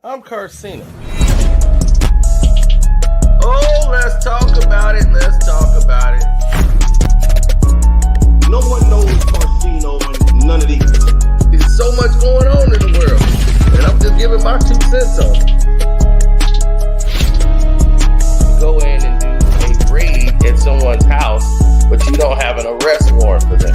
I'm Carceno. Oh, let's talk about it. Let's talk about it. No one knows Carceno and none of these. There's so much going on in the world, and I'm just giving my 2 cents on it. Go in and do a raid at someone's house, but you don't have an arrest warrant for them.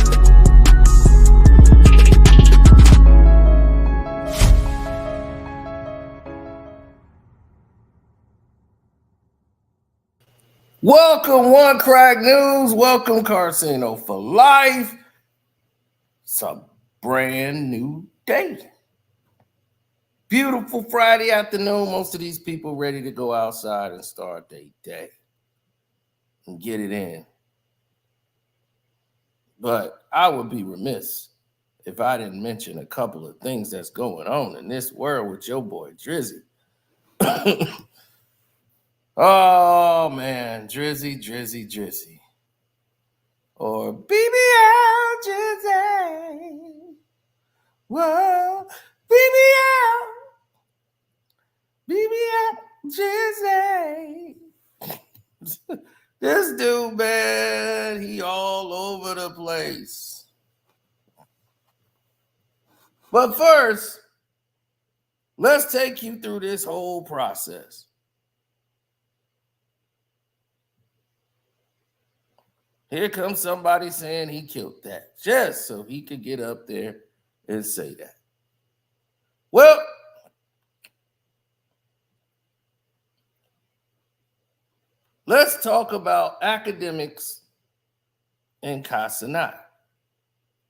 Welcome, ONECRAKNEWS. Welcome, Carceno for life. It's a brand new day. Beautiful Friday afternoon. Most of these people ready to go outside and start their day and get it in. But I would be remiss if I didn't mention a couple of things that's going on in this world with your boy Drizzy. Oh man, Drizzy. Or BBL Drizzy. Whoa, BBL Drizzy. This dude, man, he all over the place. But first, let's take you through this whole process. Here comes somebody saying he killed that, just so he could get up there and say that. Well, let's talk about Akademiks and Kai Cenat.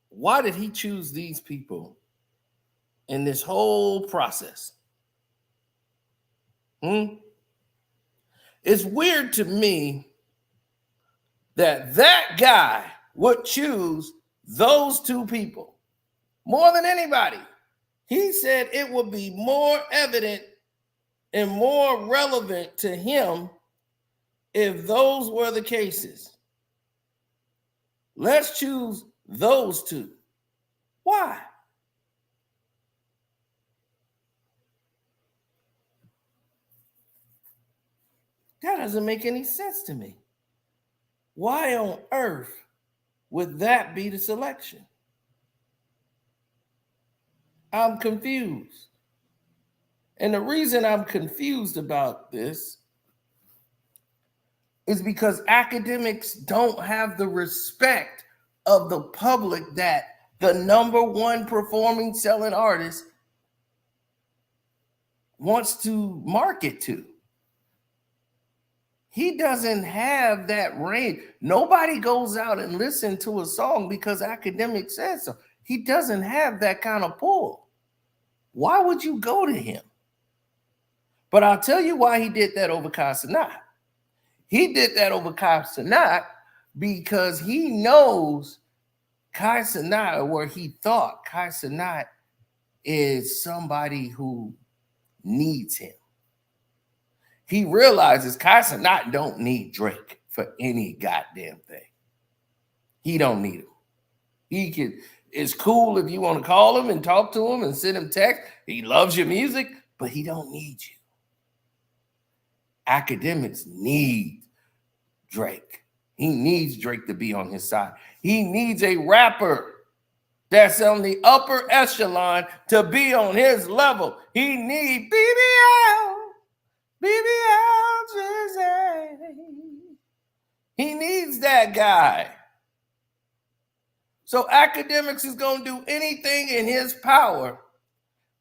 Why did he choose these people in this whole process? It's weird to me that guy would choose those 2 people more than anybody. He said it would be more evident and more relevant to him if those were the cases. Let's choose those 2. Why? That doesn't make any sense to me. Why on earth would that be the selection? I'm confused. And the reason I'm confused about this is because academics don't have the respect of the public that the #1 performing selling artist wants to market to. He doesn't have that range. Nobody goes out and listens to a song because Akademiks says so. He doesn't have that kind of pull. Why would you go to him? But I'll tell you why he did that over Kai Cenat. He did that over Kai Cenat because he knows Kai Cenat, or where he thought Kai Cenat is somebody who needs him. He realizes Kai Cenat don't need Drake for any goddamn thing. He don't need him. It's cool if you want to call him and talk to him and send him text. He loves your music, but he don't need you. Akademiks need Drake. He needs Drake to be on his side. He needs a rapper that's on the upper echelon to be on his level. He needs BBL Drizzy. He needs that guy. So Akademiks is going to do anything in his power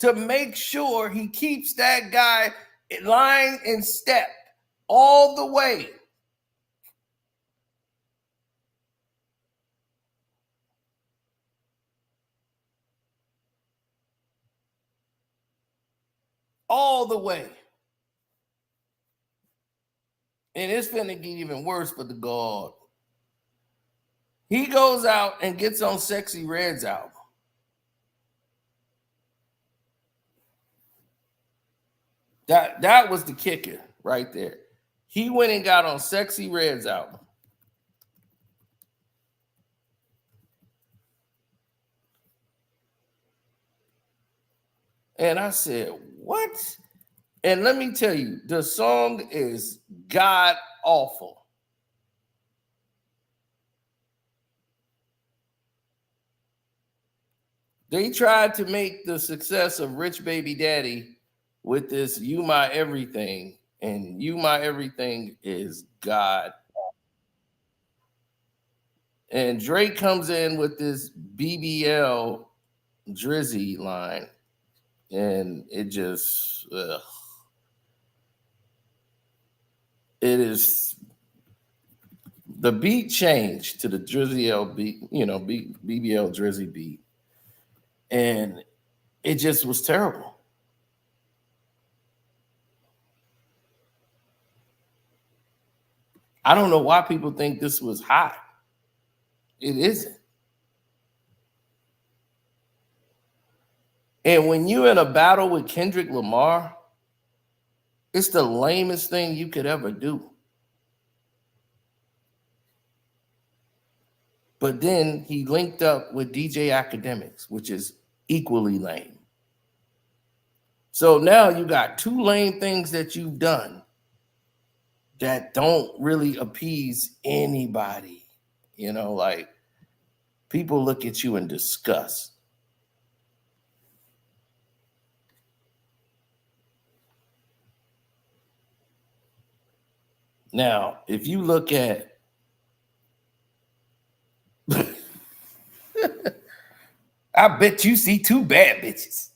to make sure he keeps that guy in line and step all the way. All the way. And it's finna get even worse for the God. He goes out and gets on Sexy Red's album. That was the kicker right there. He went and got on Sexy Red's album. And I said, what? And let me tell you, the song is god awful. They tried to make the success of Rich Baby Daddy with this You My Everything, and You My Everything is God. And Drake comes in with this BBL Drizzy line, and it just, it is, the beat changed to the Drizzy L beat, BBL Drizzy beat, and it just was terrible. I don't know why people think this was hot. It isn't. And when you're in a battle with Kendrick Lamar, it's the lamest thing you could ever do. But then he linked up with DJ Akademiks, which is equally lame. So now you got two lame things that you've done that don't really appease anybody. Like people look at you in disgust. Now, if you look at I bet you see two bad bitches.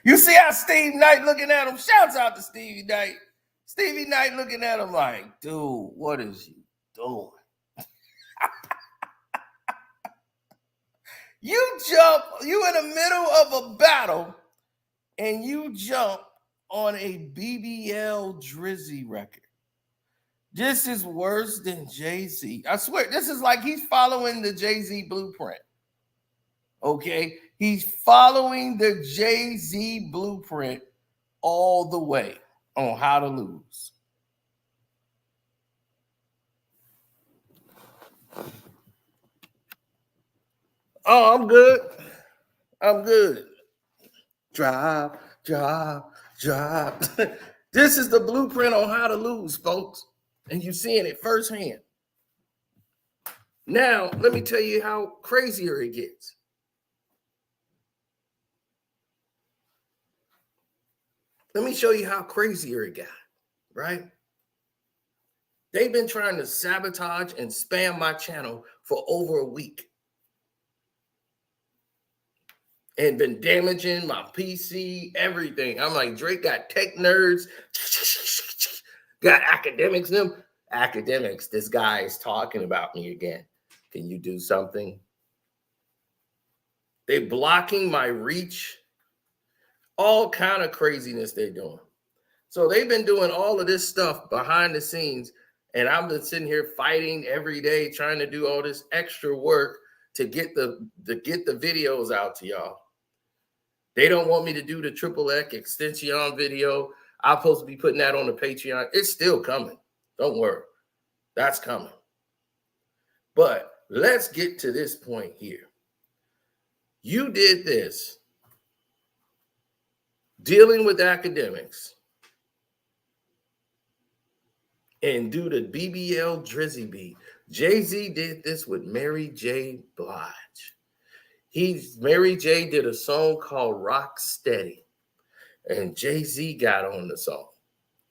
You see how Steve Knight looking at him? Shouts out to Stevie Knight. Stevie Knight looking at him like, dude, what is you doing? You in the middle of a battle, and you jump on a BBL Drizzy record. This is worse than Jay-Z. I swear, this is like he's following the Jay-Z blueprint. Okay? He's following the Jay-Z blueprint all the way on how to lose. Oh, I'm good. I'm good. Drive. This is the blueprint on how to lose, folks. And you're seeing it firsthand. Now, let me tell you how crazier it gets. Let me show you how crazier it got, right? They've been trying to sabotage and spam my channel for over a week. And been damaging my PC, everything. I'm like, Drake got tech nerds, got academics, them. Academics, this guy is talking about me again. Can you do something? They blocking my reach. All kind of craziness they're doing. So they've been doing all of this stuff behind the scenes, and I've been sitting here fighting every day, trying to do all this extra work to get the videos out to y'all. They don't want me to do the Triple X extension video. I'm supposed to be putting that on the Patreon. It's still coming. Don't worry. That's coming. But let's get to this point here. You did this, dealing with academics, and do the BBL Drizzy beat. Jay-Z did this with Mary J. Blige. Mary J. did a song called Rock Steady, and Jay-Z got on the song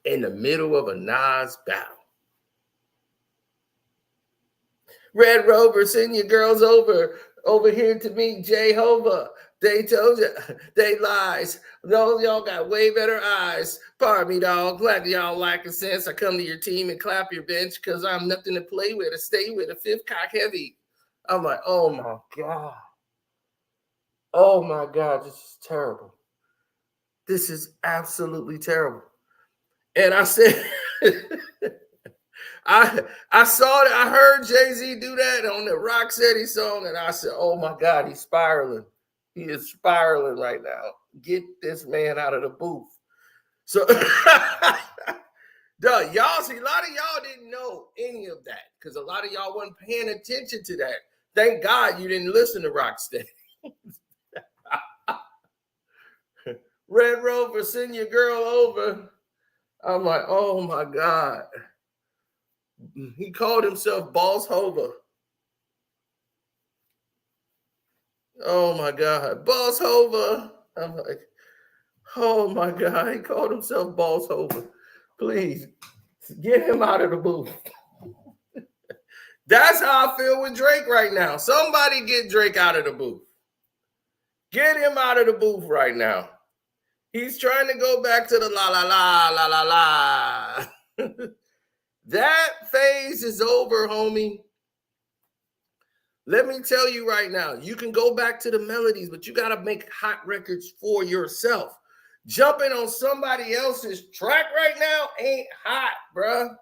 in the middle of a Nas battle. Red Rover, send your girls over here to meet Jehovah. They told you, they lies. Those y'all got way better eyes. Pardon me, dog. Glad y'all lacking sense. I come to your team and clap your bench because I'm nothing to play with or stay with. A fifth cock heavy. I'm like, oh my God. Oh my God, this is terrible. This is absolutely terrible. And I said, I saw that. I heard Jay-Z do that on the Rocksteady song, and I said, oh my God, he's spiraling. He is spiraling right now. Get this man out of the booth. So, y'all see, a lot of y'all didn't know any of that because a lot of y'all wasn't paying attention to that. Thank God you didn't listen to Rocksteady. Red Rover, send your girl over. I'm like, oh my God. He called himself Boss Hova. Oh my God, Boss Hova. I'm like, oh my God, he called himself Boss Hova. Please get him out of the booth. That's how I feel with Drake right now. Somebody get Drake out of the booth. Get him out of the booth right now. He's trying to go back to the la la la la la la. That phase is over, homie. Let me tell you right now, you can go back to the melodies, but you got to make hot records for yourself. Jumping on somebody else's track right now ain't hot, bruh.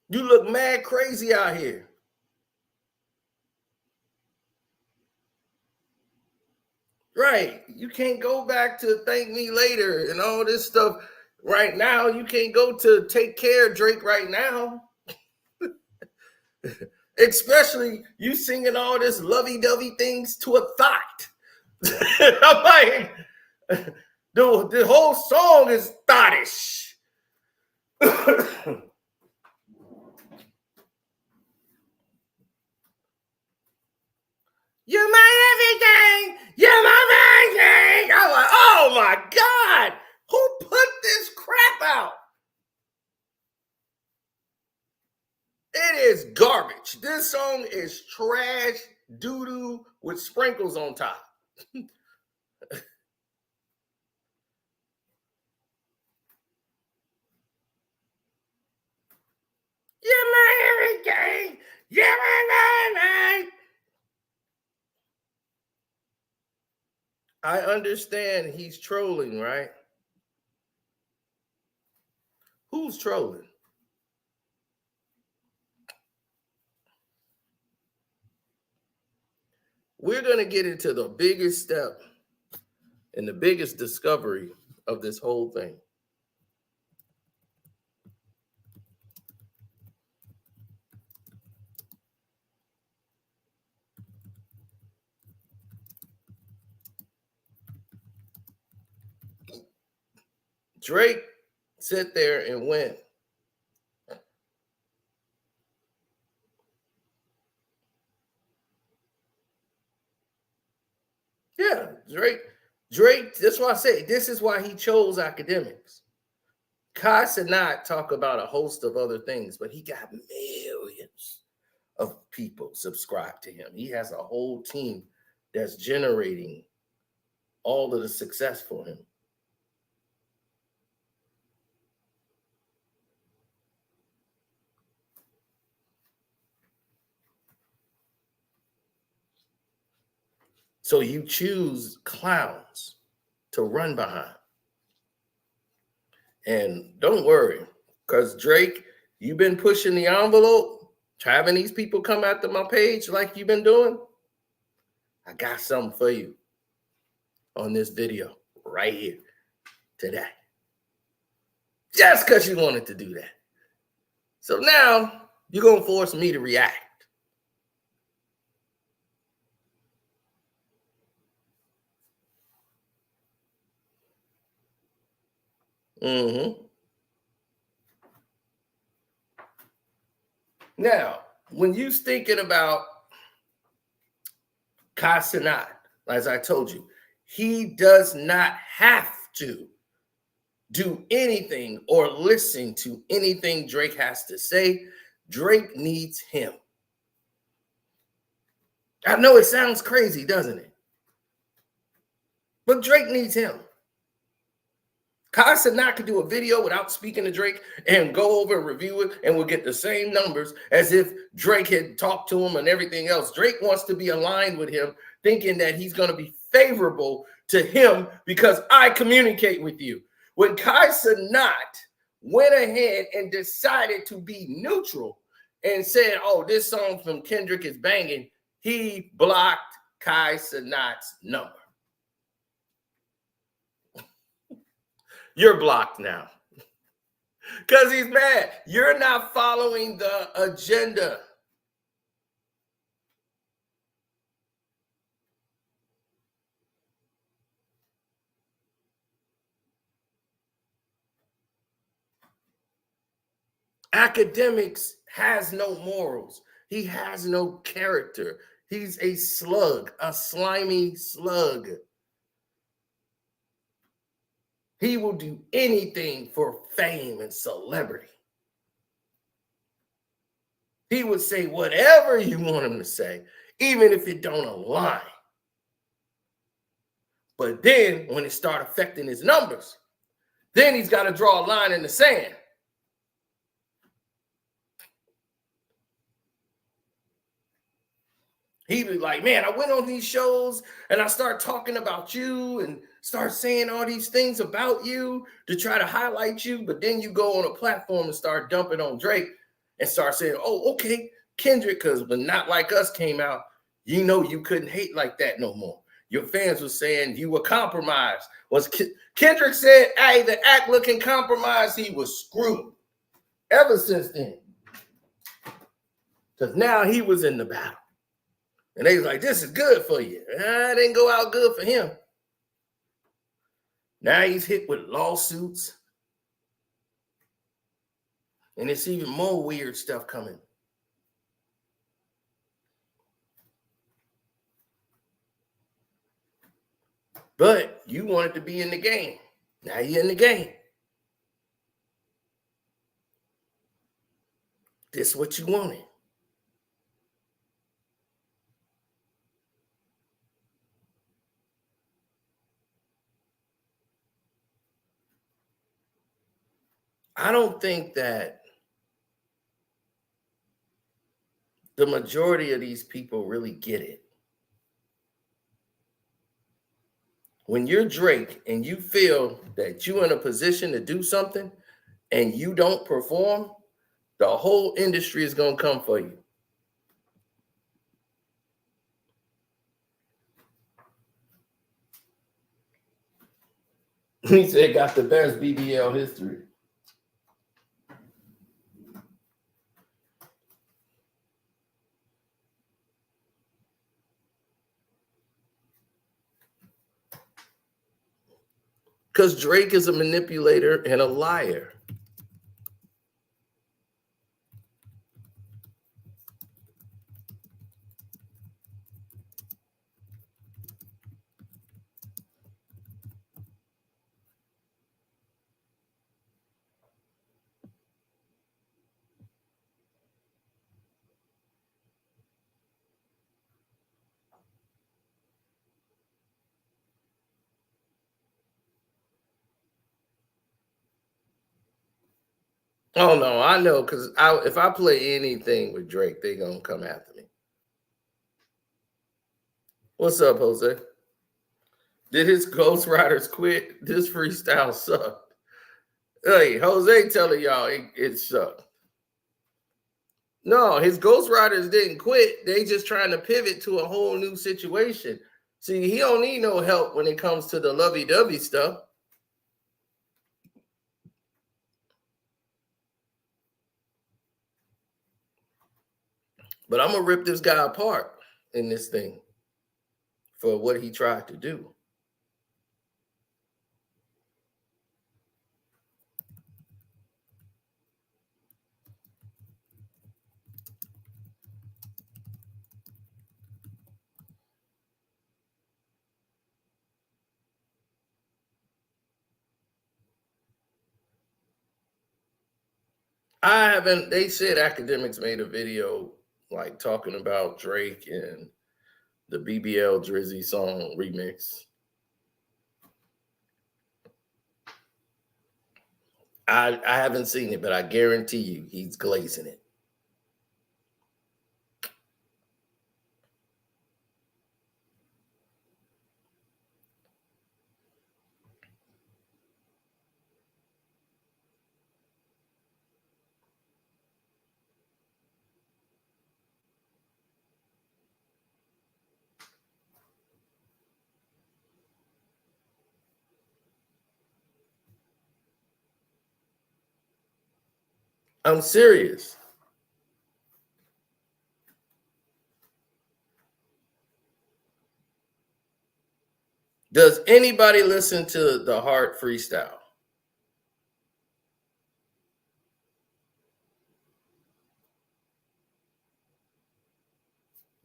You look mad crazy out here. Right. You can't go back to thank me later and all this stuff right now. You can't go to take care of Drake right now. Especially you singing all this lovey-dovey things to a thought. I'm like, the whole song is thottish. You're my everything. You're my everything. I'm like, oh my God. Who put this crap out? It is garbage. This song is trash doo-doo with sprinkles on top. You're my everything. You're my. I understand he's trolling, right? Who's trolling? We're going to get into the biggest step and the biggest discovery of this whole thing. Drake sat there and went, yeah, Drake, that's why I say this is why he chose Akademiks. Kai Cenat talk about a host of other things, but he got millions of people subscribed to him. He has a whole team that's generating all of the success for him. So you choose clowns to run behind. And don't worry, because Drake, you've been pushing the envelope, having these people come after my page like you've been doing. I got something for you on this video right here today. Just because you wanted to do that. So now you're going to force me to react. Now, when you're thinking about Kai Cenat, as I told you, he does not have to do anything or listen to anything Drake has to say. Drake needs him. I know it sounds crazy, doesn't it? But Drake needs him. Kai Cenat could do a video without speaking to Drake and go over and review it, and we'll get the same numbers as if Drake had talked to him and everything else. Drake wants to be aligned with him, thinking that he's going to be favorable to him because I communicate with you. When Kai Cenat went ahead and decided to be neutral and said, oh, this song from Kendrick is banging, he blocked Kai Cenat's number. You're blocked now because he's mad. You're not following the agenda. Akademiks has no morals. He has no character. He's a slug, a slimy slug. He will do anything for fame and celebrity. He would say whatever you want him to say, even if it don't align. But then when it start affecting his numbers, then he's got to draw a line in the sand. He'd be like, man, I went on these shows and I start talking about you and start saying all these things about you to try to highlight you. But then you go on a platform and start dumping on Drake and start saying, oh, okay, Kendrick, because when Not Like Us came out, you know you couldn't hate like that no more. Your fans were saying you were compromised. Kendrick said, hey, the act looking compromised, he was screwed. Ever since then. Because now he was in the battle. And they was like, this is good for you. It didn't go out good for him. Now he's hit with lawsuits. And it's even more weird stuff coming. But you wanted to be in the game. Now you're in the game. This is what you wanted. I don't think that the majority of these people really get it. When you're Drake and you feel that you're in a position to do something and you don't perform, the whole industry is going to come for you. He said got the best BBL history. Because Drake is a manipulator and a liar. Oh no, I know, because if I play anything with Drake, they're gonna come after me. What's up, Jose? Did his ghostwriters quit? This freestyle sucked. Hey, Jose telling y'all it sucked. No, his ghostwriters didn't quit. They just trying to pivot to a whole new situation. See, he don't need no help when it comes to the lovey-dovey stuff. But I'm going to rip this guy apart in this thing for what he tried to do. They said Akademiks made a video like talking about Drake and the BBL Drizzy song remix. I haven't seen it, but I guarantee you he's glazing it. I'm serious. Does anybody listen to the Heart freestyle?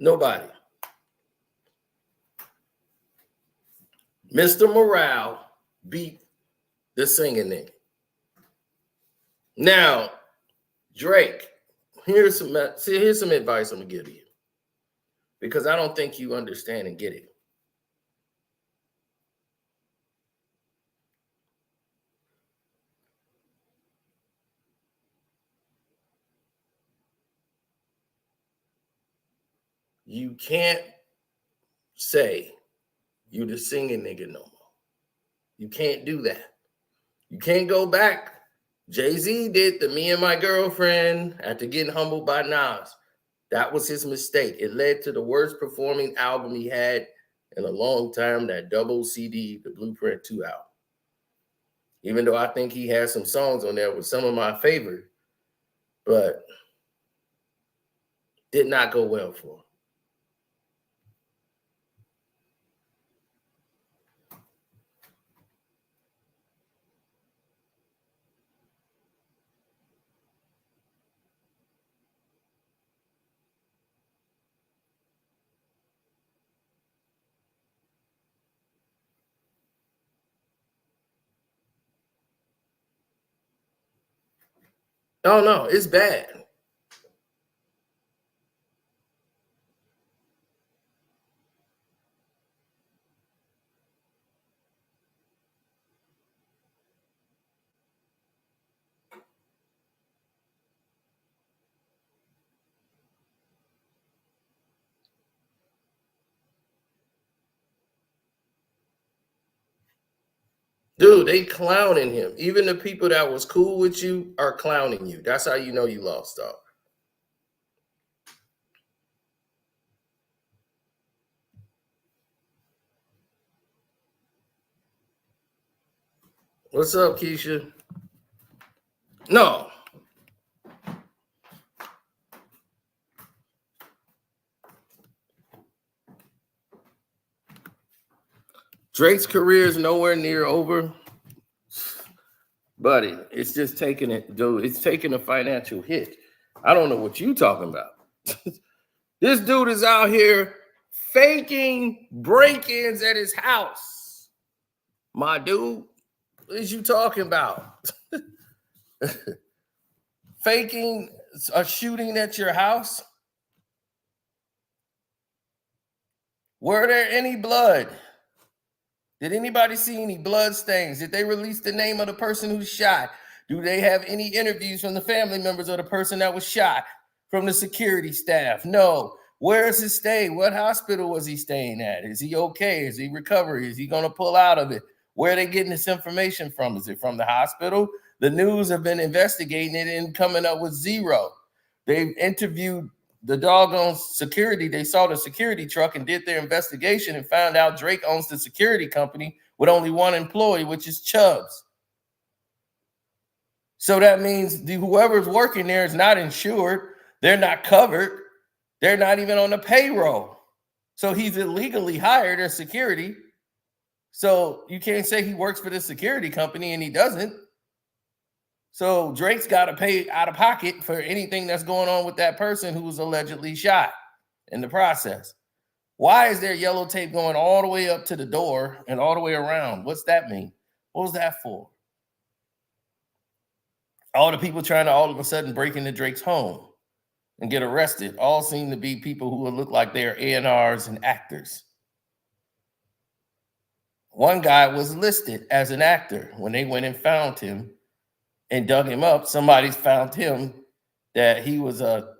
Nobody. Mr. Morale beat the singing nigga. Now, Drake, here's some advice I'm gonna give you, because I don't think you understand and get it. You can't say you the singing nigga no more. You can't do that. You can't go back. Jay-Z did the Me and My Girlfriend after getting humbled by Nas. That was his mistake. It led to the worst performing album he had in a long time, that double CD, the Blueprint 2 album. Even though I think he has some songs on there with some of my favorite, but did not go well for him. No, it's bad. Dude, they clowning him. Even the people that was cool with you are clowning you. That's how you know you lost out. What's up, Keisha? No. Drake's career is nowhere near over. Buddy, it's just taking it, dude. It's taking a financial hit. I don't know what you talking about. This dude is out here faking break-ins at his house. My dude, what is you talking about? Faking a shooting at your house? Were there any blood? Did anybody see any blood stains? Did they release the name of the person who shot? Do they have any interviews from the family members of the person that was shot, from the security staff? No. Where is his stay? What hospital was he staying at? Is he okay? Is he recovering? Is he going to pull out of it? Where are they getting this information from? Is it from the hospital? The news have been investigating it and coming up with zero. They've interviewed the doggone security. They saw the security truck and did their investigation and found out Drake owns the security company with only one employee, which is Chubbs. So that means whoever's working there is not insured. They're not covered. They're not even on the payroll. So he's illegally hired as security. So you can't say he works for the security company and he doesn't. So Drake's got to pay out of pocket for anything that's going on with that person who was allegedly shot in the process. Why is there yellow tape going all the way up to the door and all the way around? What's that mean? What was that for? All the people trying to all of a sudden break into Drake's home and get arrested all seem to be people who look like they're A&Rs and actors. One guy was listed as an actor. When they went and found him and dug him up, somebody found him that he was a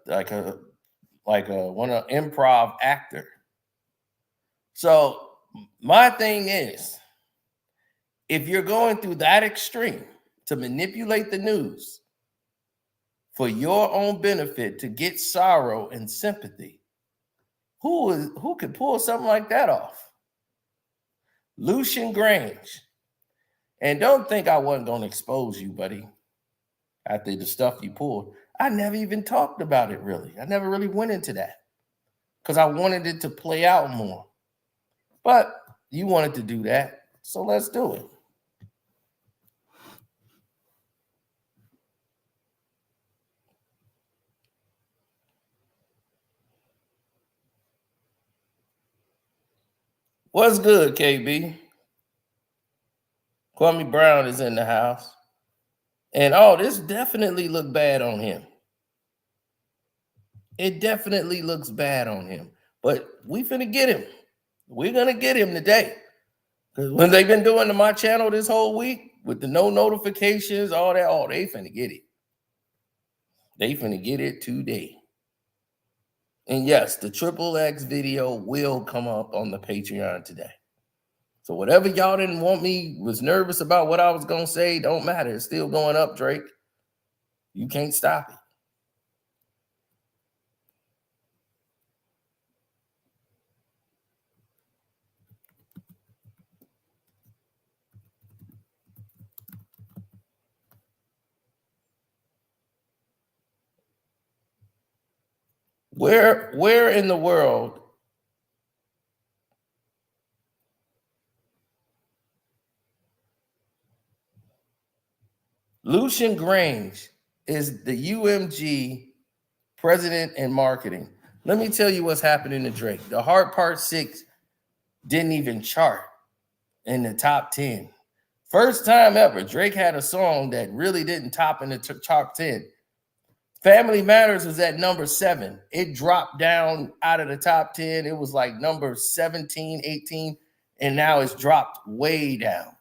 improv actor. So my thing is, if you're going through that extreme to manipulate the news for your own benefit to get sorrow and sympathy, who could pull something like that off? Lucian Grange. And don't think I wasn't going to expose you, buddy, after the stuff you pulled. I never even talked about it, really. I never really went into that because I wanted it to play out more. But you wanted to do that, so let's do it. What's good, KB? Kwame Brown is in the house. And this definitely looked bad on him. It definitely looks bad on him. But we finna get him. We're gonna get him today. Because when they've been doing to my channel this whole week with the no notifications, all that, they finna get it. They finna get it today. And yes, the XXX video will come up on the Patreon today. So whatever y'all didn't want me, was nervous about what I was gonna say, don't matter. It's still going up, Drake. You can't stop it. Where in the world Lucian Grange is the UMG president and marketing? Let me tell you what's happening to Drake. The Heart Part 6 didn't even chart in the top 10. First time ever, Drake had a song that really didn't top in the top 10. Family Matters was at number 7. It dropped down out of the top 10. It was like number 17, 18, and now it's dropped way down.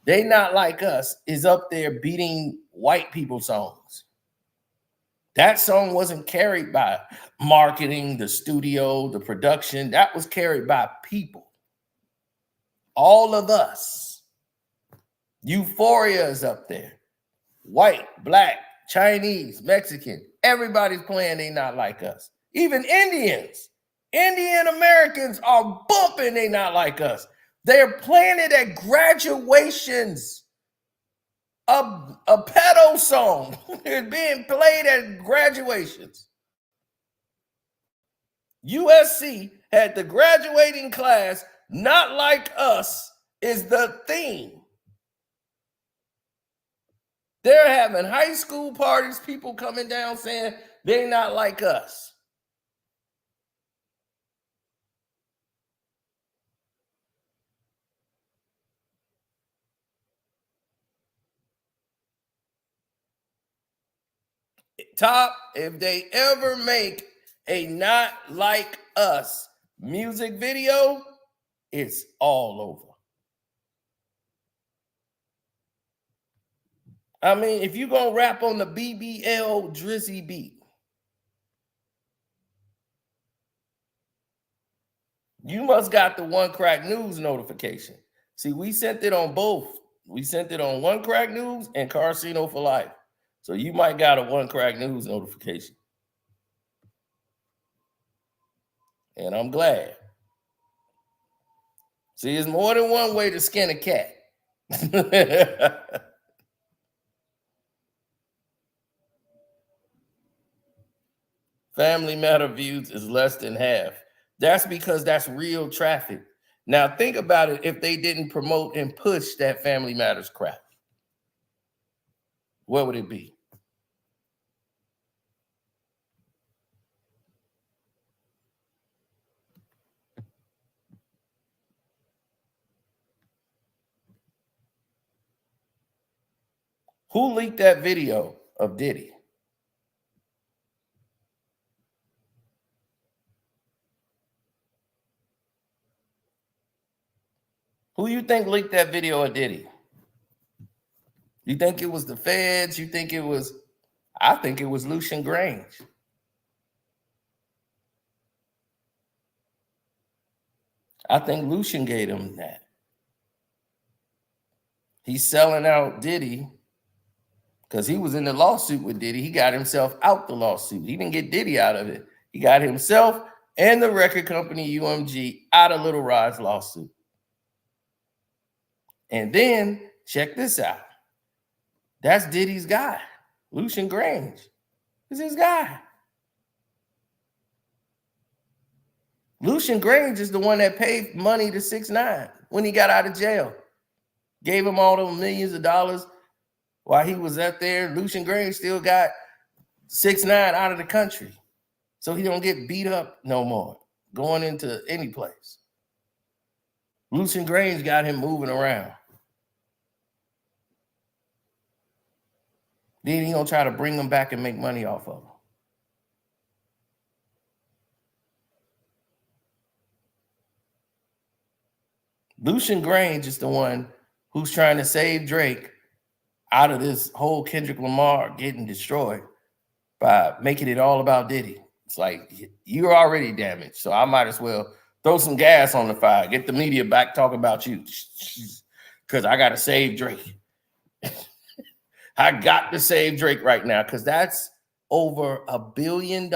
They Not Like Us is up there beating white people songs. That song wasn't carried by marketing, the studio, the production. That was carried by people. All of us. Euphoria is up there. White, black, Chinese, Mexican, everybody's playing They Not Like Us. Even Indians. Indian Americans are bumping They Not Like Us. They're playing it at graduations. A pedo song is being played at graduations. USC had the graduating class, Not Like Us is the theme. They're having high school parties, people coming down saying they're not like us. Top, if they ever make a Not Like Us music video, it's all over. I mean, if you're going to rap on the BBL Drizzy beat, you must got the ONECRAKNEWS notification. See, we sent it on both. We sent it on ONECRAKNEWS and Karceno for Life. So you might got a ONECRAKNEWS notification. And I'm glad. See, there's more than one way to skin a cat. Family Matter views is less than half. That's because that's real traffic. Now think about it if they didn't promote and push that Family Matters crap. What would it be? Who leaked that video of Diddy? Who you think leaked that video of Diddy? You think it was the feds? You think it was, I think it was Lucian Grange. I think Lucian gave him that. He's selling out Diddy because he was in the lawsuit with Diddy. He got himself out the lawsuit. He didn't get Diddy out of it. He got himself and the record company UMG out of Little Rod's lawsuit. And then check this out. That's Diddy's guy. Lucian Grange is his guy. Lucian Grange is the one that paid money to 6ix9ine when he got out of jail. Gave him all those millions of dollars while he was up there. Lucian Grange still got 6ix9ine out of the country. So he don't get beat up no more going into any place. Lucian Grange got him moving around. Then he gonna try to bring them back and make money off of them. Lucian Grange is the one who's trying to save Drake out of this whole Kendrick Lamar getting destroyed by making it all about Diddy. It's like, you're already damaged, so I might as well throw some gas on the fire, get the media back talking about you, because I got to save Drake. I got to save Drake right now, because that's over $1 billion.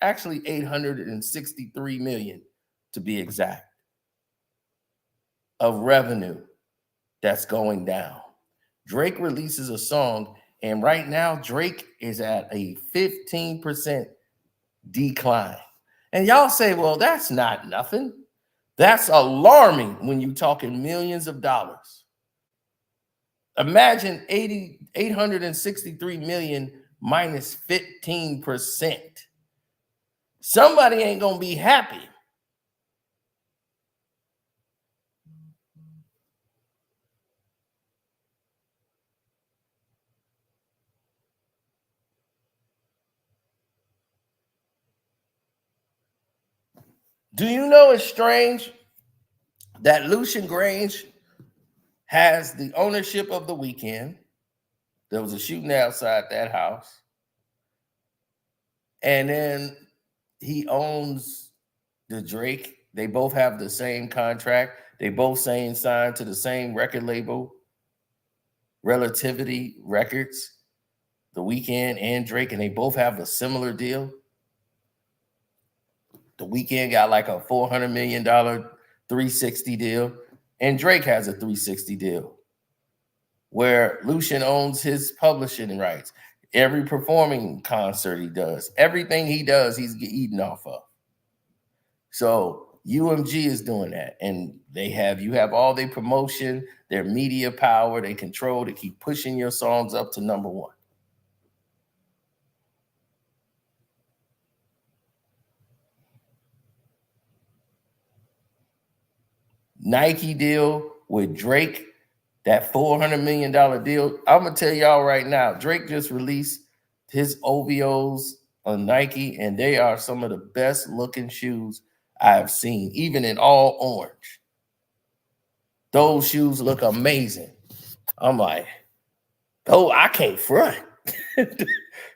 Actually, 863 million to be exact, of revenue that's going down. Drake releases a song, and right now Drake is at a 15% decline. And y'all say, well, that's not nothing. That's alarming when you're talking millions of dollars. Imagine 863 million minus 15%. Somebody ain't gonna be happy. Do you know it's strange that Lucian Grange has the ownership of The Weeknd? There was a shooting outside that house. And then he owns the Drake. They both have the same contract. They both signed to the same record label, Relativity Records, The Weeknd and Drake, and they both have a similar deal. The Weeknd got like a $400 million 360 deal, and Drake has a 360 deal where Lucian owns his publishing rights. Every performing concert he does, everything he does, he's eating off of. So UMG is doing that, and you have all their promotion, their media power, they control to keep pushing your songs up to number one. Nike deal with Drake, that $400 million deal. I'm going to tell y'all right now, Drake just released his OVOs on Nike, and they are some of the best looking shoes I have seen, even in all orange. Those shoes look amazing. I'm like, oh, I can't front.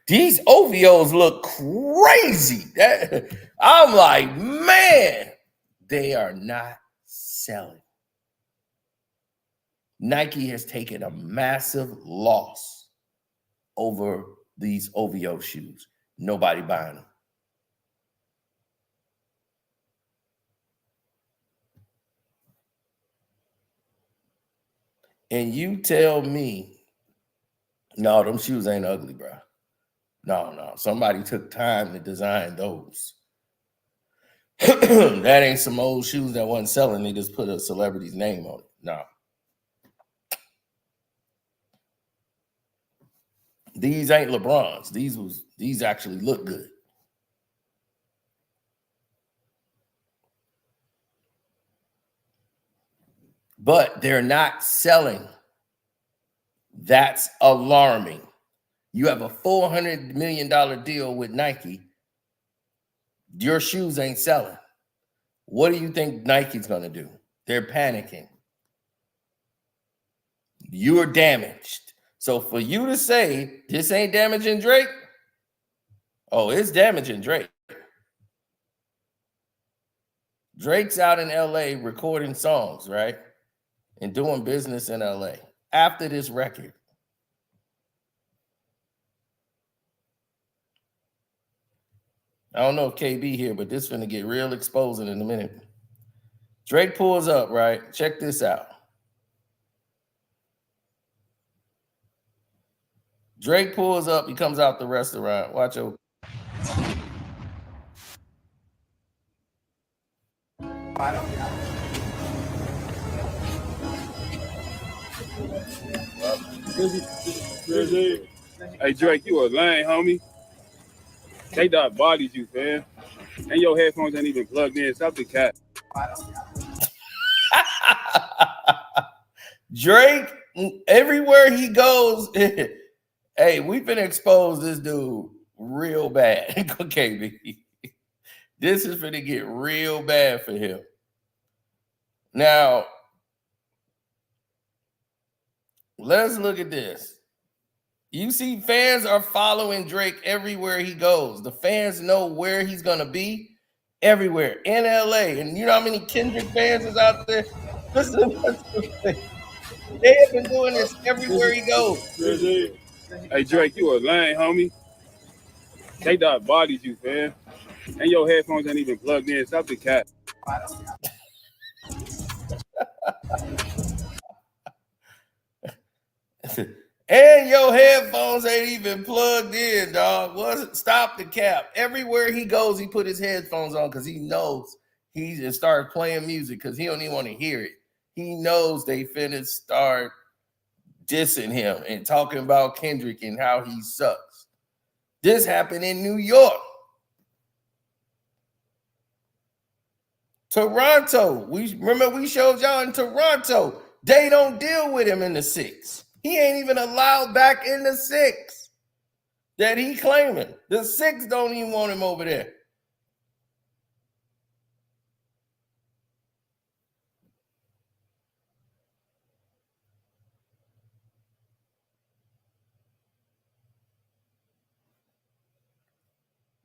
These OVOs look crazy. I'm like, man, they are not selling. Nike has taken a massive loss over these OVO shoes. Nobody buying them. And you tell me, no, them shoes ain't ugly, bro. No. Somebody took time to design those. That ain't some old shoes that wasn't selling. They just put a celebrity's name on it. No. These ain't LeBron's. These actually look good. But they're not selling. That's alarming. You have a $400 million deal with Nike. Your shoes ain't selling. What do you think Nike's going to do? They're panicking. You're damaged. So for you to say this ain't damaging Drake, oh, it's damaging Drake. Drake's out in LA recording songs, right? And doing business in LA after this record. I don't know if KB here, but this is going to get real exposing in a minute. Drake pulls up, right? Check this out. Drake pulls up. He comes out the restaurant. Watch out. Drizzy. Hey, Drake, you a lame, homie. KTW bodies you, fam. And your headphones ain't even plugged in. Stop the cat. Drake, everywhere he goes, hey, we've been exposed this dude real bad. Okay, B. This is going to get real bad for him. Now, let's look at this. You see, fans are following Drake everywhere he goes. The fans know where he's going to be everywhere in LA. And you know how many Kendrick fans is out there? Listen, they have been doing this everywhere he goes. Drizzy. Hey, Drake, you a lame, homie. KTW bodies you, man. And your headphones ain't even plugged in. Stop the cat. And your headphones ain't even plugged in, dog. Wasn't stop the cap. Everywhere he goes, he put his headphones on because he knows he just started playing music because he don't even want to hear it. He knows they finna start dissing him and talking about Kendrick and how he sucks. This happened in New York. Toronto. We showed y'all in Toronto. They don't deal with him in the 6. He ain't even allowed back in the 6 that he claiming. The 6 don't even want him over there.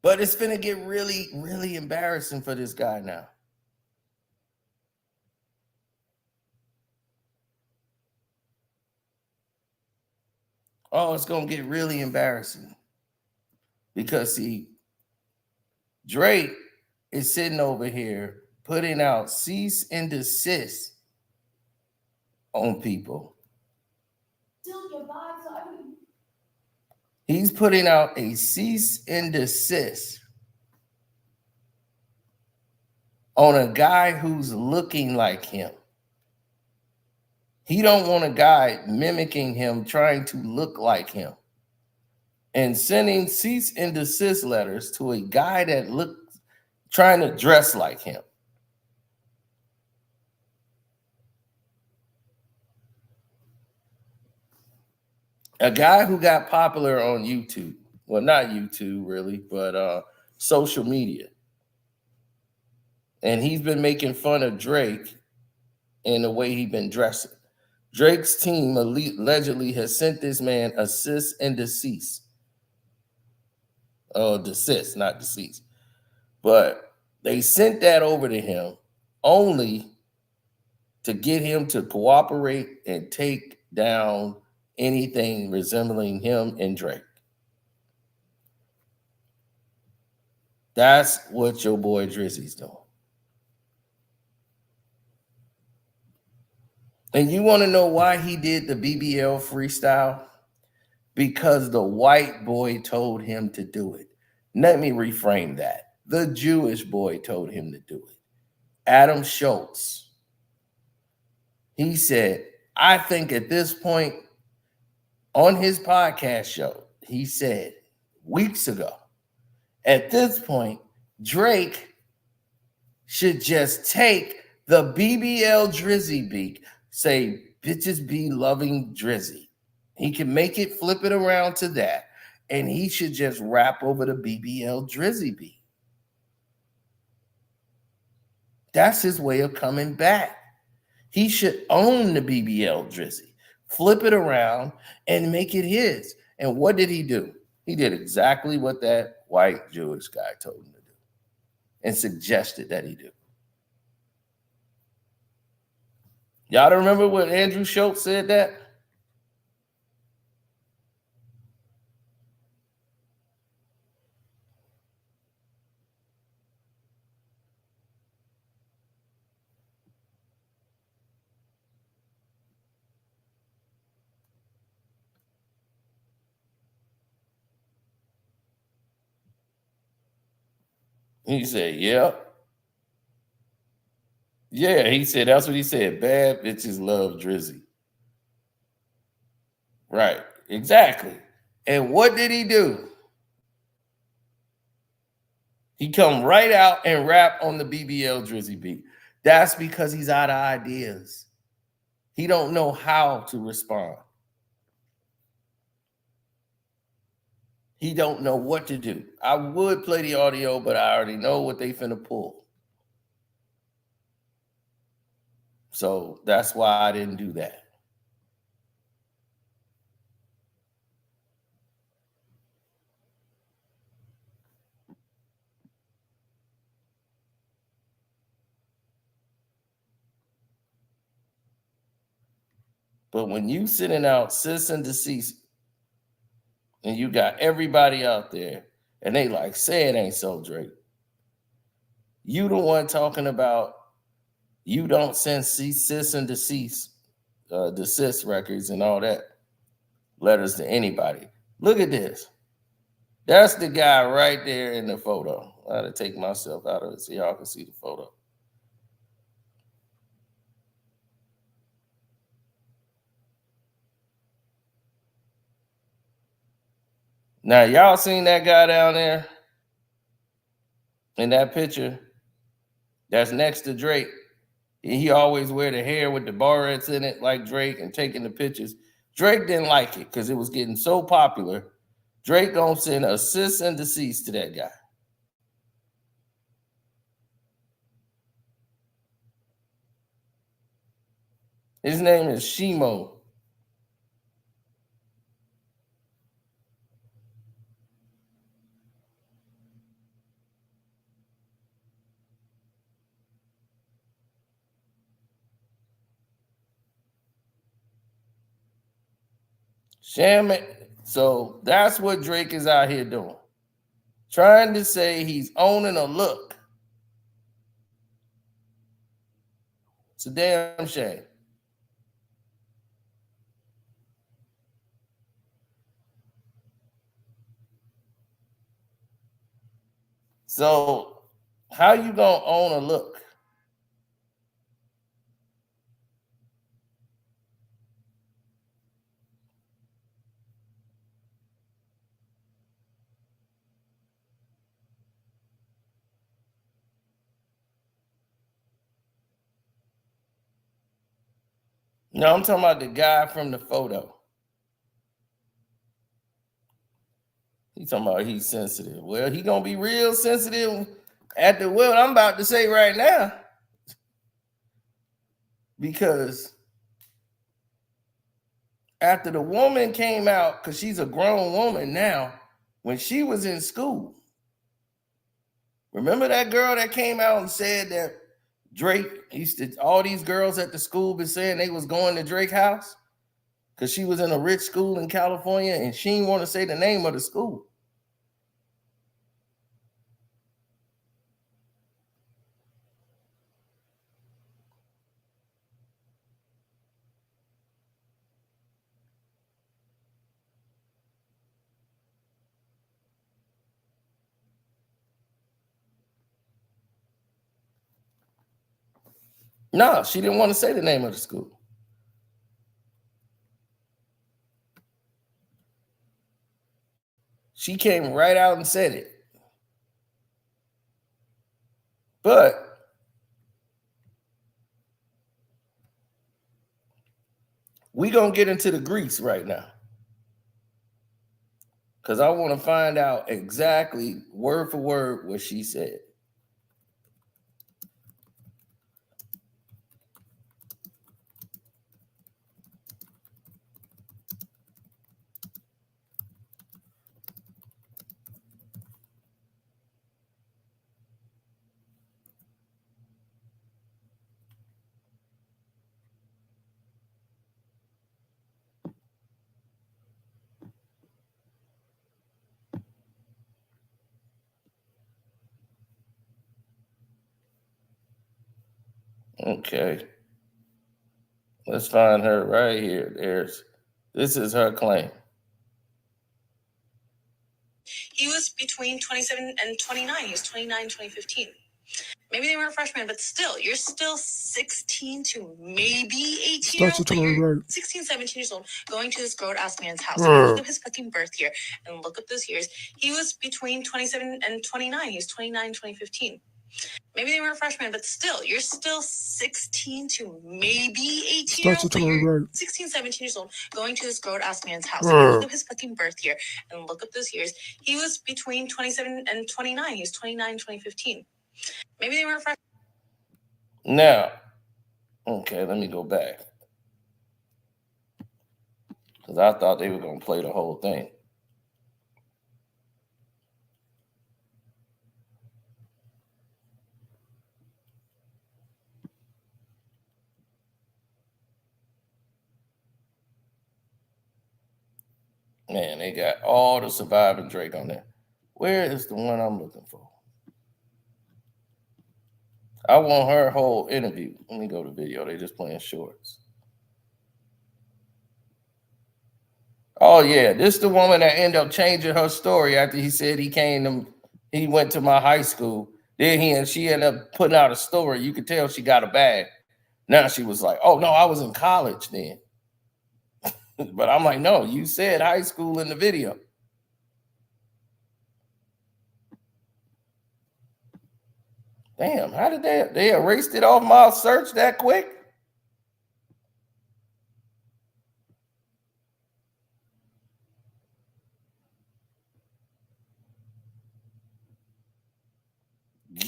But it's gonna get really, really embarrassing for this guy now. Oh, it's gonna get really embarrassing. Because see, Drake is sitting over here putting out cease and desist on people. He's putting out a cease and desist on a guy who's looking like him. He don't want a guy mimicking him, trying to look like him. And sending cease and desist letters to a guy that looks trying to dress like him. A guy who got popular on YouTube. Well, not YouTube really, but social media. And he's been making fun of Drake in the way he's been dressing. Drake's team allegedly has sent this man a cease and desist. Oh, desist, not deceased. But they sent that over to him only to get him to cooperate and take down anything resembling him and Drake. That's what your boy Drizzy's doing. And you want to know why he did the BBL freestyle? Because the white boy told him to do it. Let me reframe that. The Jewish boy told him to do it. Adam Schultz. He said, I think at this point on his podcast show, he said weeks ago, at this point, Drake should just take the BBL Drizzy beat, say, bitches be loving Drizzy. He can make it, flip it around to that, and he should just rap over the BBL Drizzy beat. That's his way of coming back. He should own the BBL Drizzy, flip it around, and make it his. And what did he do? He did exactly what that white Jewish guy told him to do and suggested that he do. Y'all don't remember what Andrew Schultz said that? He said, yep. Yeah, he said, that's what he said. Bad bitches love Drizzy. Right, exactly. And what did he do? He come right out and rap on the BBL Drizzy beat. That's because he's out of ideas. He don't know how to respond. He don't know what to do. I would play the audio, but I already know what they finna pull. So that's why I didn't do that. But when you sending out cease and desist, and you got everybody out there, and they like, say it ain't so, Drake. You the one talking about you don't send cease and desist records and all that letters to anybody. Look at this. That's the guy right there in the photo. I had to take myself out of it so y'all can see the photo. Now, y'all seen that guy down there in that picture that's next to Drake? He always wear the hair with the barrettes in it like Drake and taking the pictures. Drake didn't like it because it was getting so popular. Drake gonna send a cease and desist to that guy. His name is Shimo. So that's what Drake is out here doing. Trying to say he's owning a look. It's a damn shame. So how you gonna own a look? No, I'm talking about the guy from the photo. He's talking about he's sensitive. Well, he gonna be real sensitive at the what I'm about to say right now. Because after the woman came out, because she's a grown woman now, when she was in school, remember that girl that came out and said that Drake used to, all these girls at the school been saying they was going to Drake's house because she was in a rich school in California and she didn't want to say the name of the school. No, she didn't want to say the name of the school. She came right out and said it. But we gonna get into the grease right now. Because I want to find out exactly word for word what she said. Okay. Let's find her right here. This is her claim. He was between 27 and 29. He was 29 in 2015. Maybe they weren't freshmen, but still, you're still 16 to maybe 18 years old. You're 16, 17 years old, going to this girl at Asman's house. Look up his fucking birth year and look up those years. He was between 27 and 29. He was 29 in 2015. Maybe they weren't freshmen, but still, you're still 16 to maybe 18 years old, but you're 16, 17 years old, going to this grown-ass man's house. If you look up his fucking birth year and look up those years, he was between 27 and 29. He was 29, 2015. Maybe they weren't freshmen. Now, okay, let me go back. Because I thought they were going to play the whole thing. Man, they got all the Surviving Drake on there. Where is the one I'm looking for? I want her whole interview. Let me go to video. They just playing shorts. Oh, yeah. This is the woman that ended up changing her story after he said he went to my high school. Then she ended up putting out a story. You could tell she got a bag. Now she was like, oh, no, I was in college then. But I'm like, no, you said high school in the video. Damn, how did they erased it off my search that quick?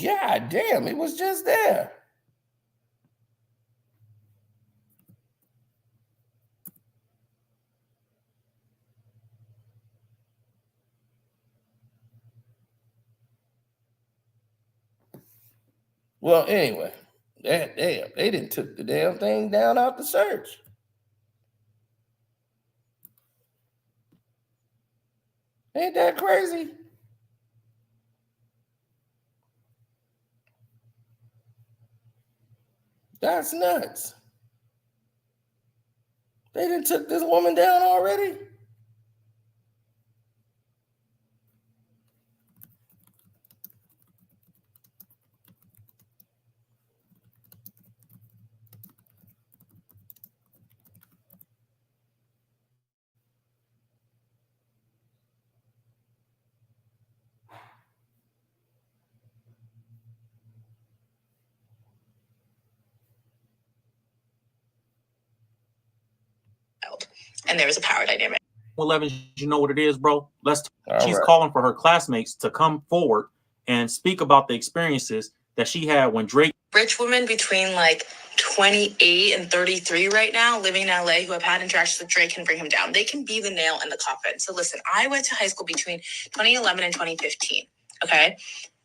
God damn, it was just there. Well, anyway, damn, they didn't took the damn thing down out the search. Ain't that crazy? That's nuts. They done took this woman down already? And there was a power dynamic. 11, you know what it is, bro. She's right. calling for her classmates to come forward and speak about the experiences that she had when Drake. Rich women between like 28 and 33 right now living in LA who have had interactions with Drake can bring him down. They can be the nail in the coffin. So listen, I went to high school between 2011 and 2015. Okay.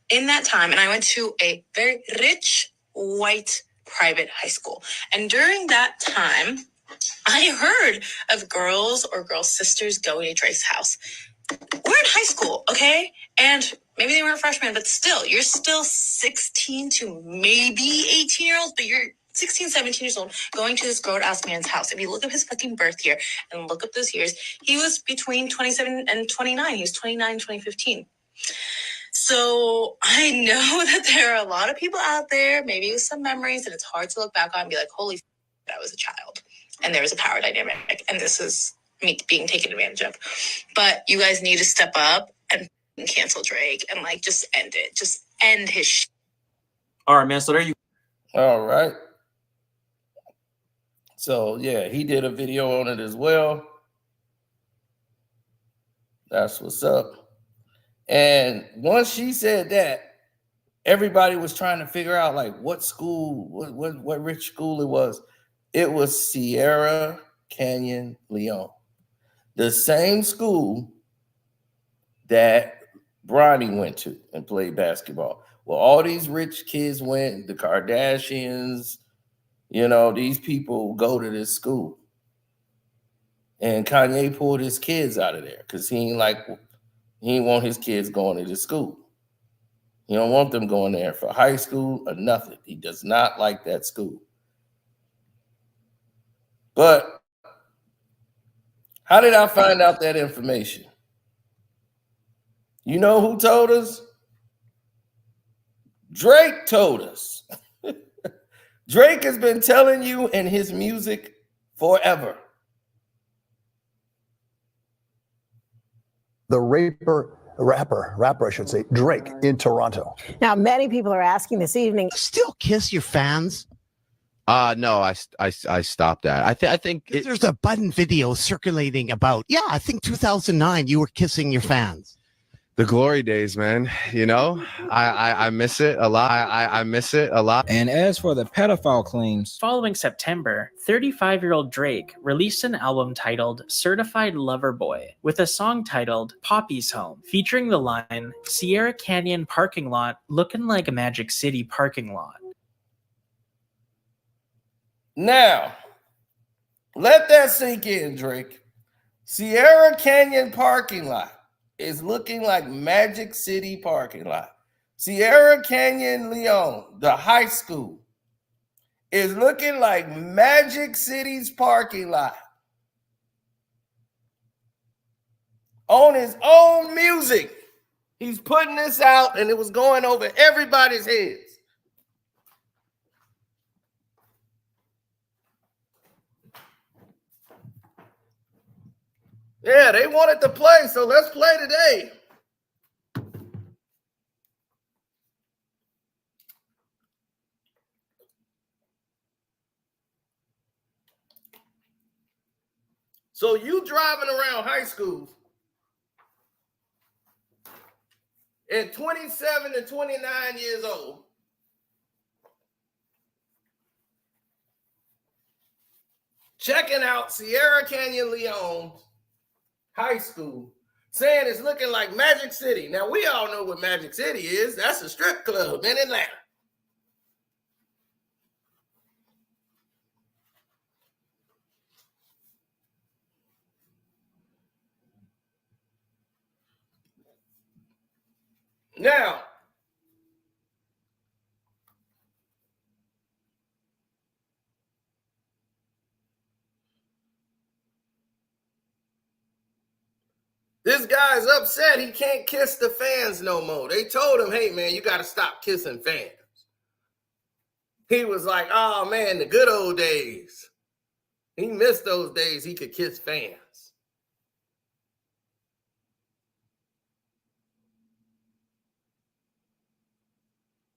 In that time, and I went to a very rich white private high school. And during that time, I heard of girls or girl sisters going to Drake's house. We're in high school, okay? And maybe they weren't freshmen, but still, you're still 16 to maybe 18 year olds, but you're 16, 17 years old going to this grown-ass man's house. If you look up his fucking birth year and look up those years, he was between 27 and 29. He was 29, 2015. So I know that there are a lot of people out there, maybe with some memories, and it's hard to look back on and be like, holy I was a child. And there was a power dynamic. And this is me being taken advantage of. But you guys need to step up and cancel Drake and like just end it. Just end his shit. All right, man. So there you All right. So yeah, he did a video on it as well. That's what's up. And once she said that, everybody was trying to figure out like what school, what rich school it was. It was Sierra Canyon Leon, the same school that Bronny went to and played basketball. Well, all these rich kids went, the Kardashians, you know, these people go to this school. And Kanye pulled his kids out of there because he ain't want his kids going to this school. He don't want them going there for high school or nothing. He does not like that school. But how did I find out that information? You know who told us? Drake told us. Drake has been telling you in his music forever. The raper rapper, I should say, Drake in Toronto. Now, many people are asking this evening, still kiss your fans? No, I stopped that. I think there's a Button video circulating about, I think 2009 you were kissing your fans. the glory days, man. You know, I miss it a lot. I miss it a lot. And as for the pedophile claims, following September, 35-year-old Drake released an album titled Certified Lover Boy with a song titled Poppy's Home, featuring the line, Sierra Canyon parking lot looking like a Magic City parking lot. Now, let that sink in, Drake. Sierra Canyon parking lot is looking like Magic City parking lot. Sierra Canyon Leon, the high school, is looking like Magic City's parking lot. On his own music, he's putting this out, and it was going over everybody's heads. Yeah, they wanted to play, so let's play today. So you driving around high school at 27 and 29 years old, checking out Sierra Canyon Leon High School, saying it's looking like Magic City. Now, we all know what Magic City is. That's a strip club in Atlanta. Now, this guy's upset he can't kiss the fans no more. They told him, hey, man, you got to stop kissing fans. He was like, oh, man, the good old days. He missed those days he could kiss fans.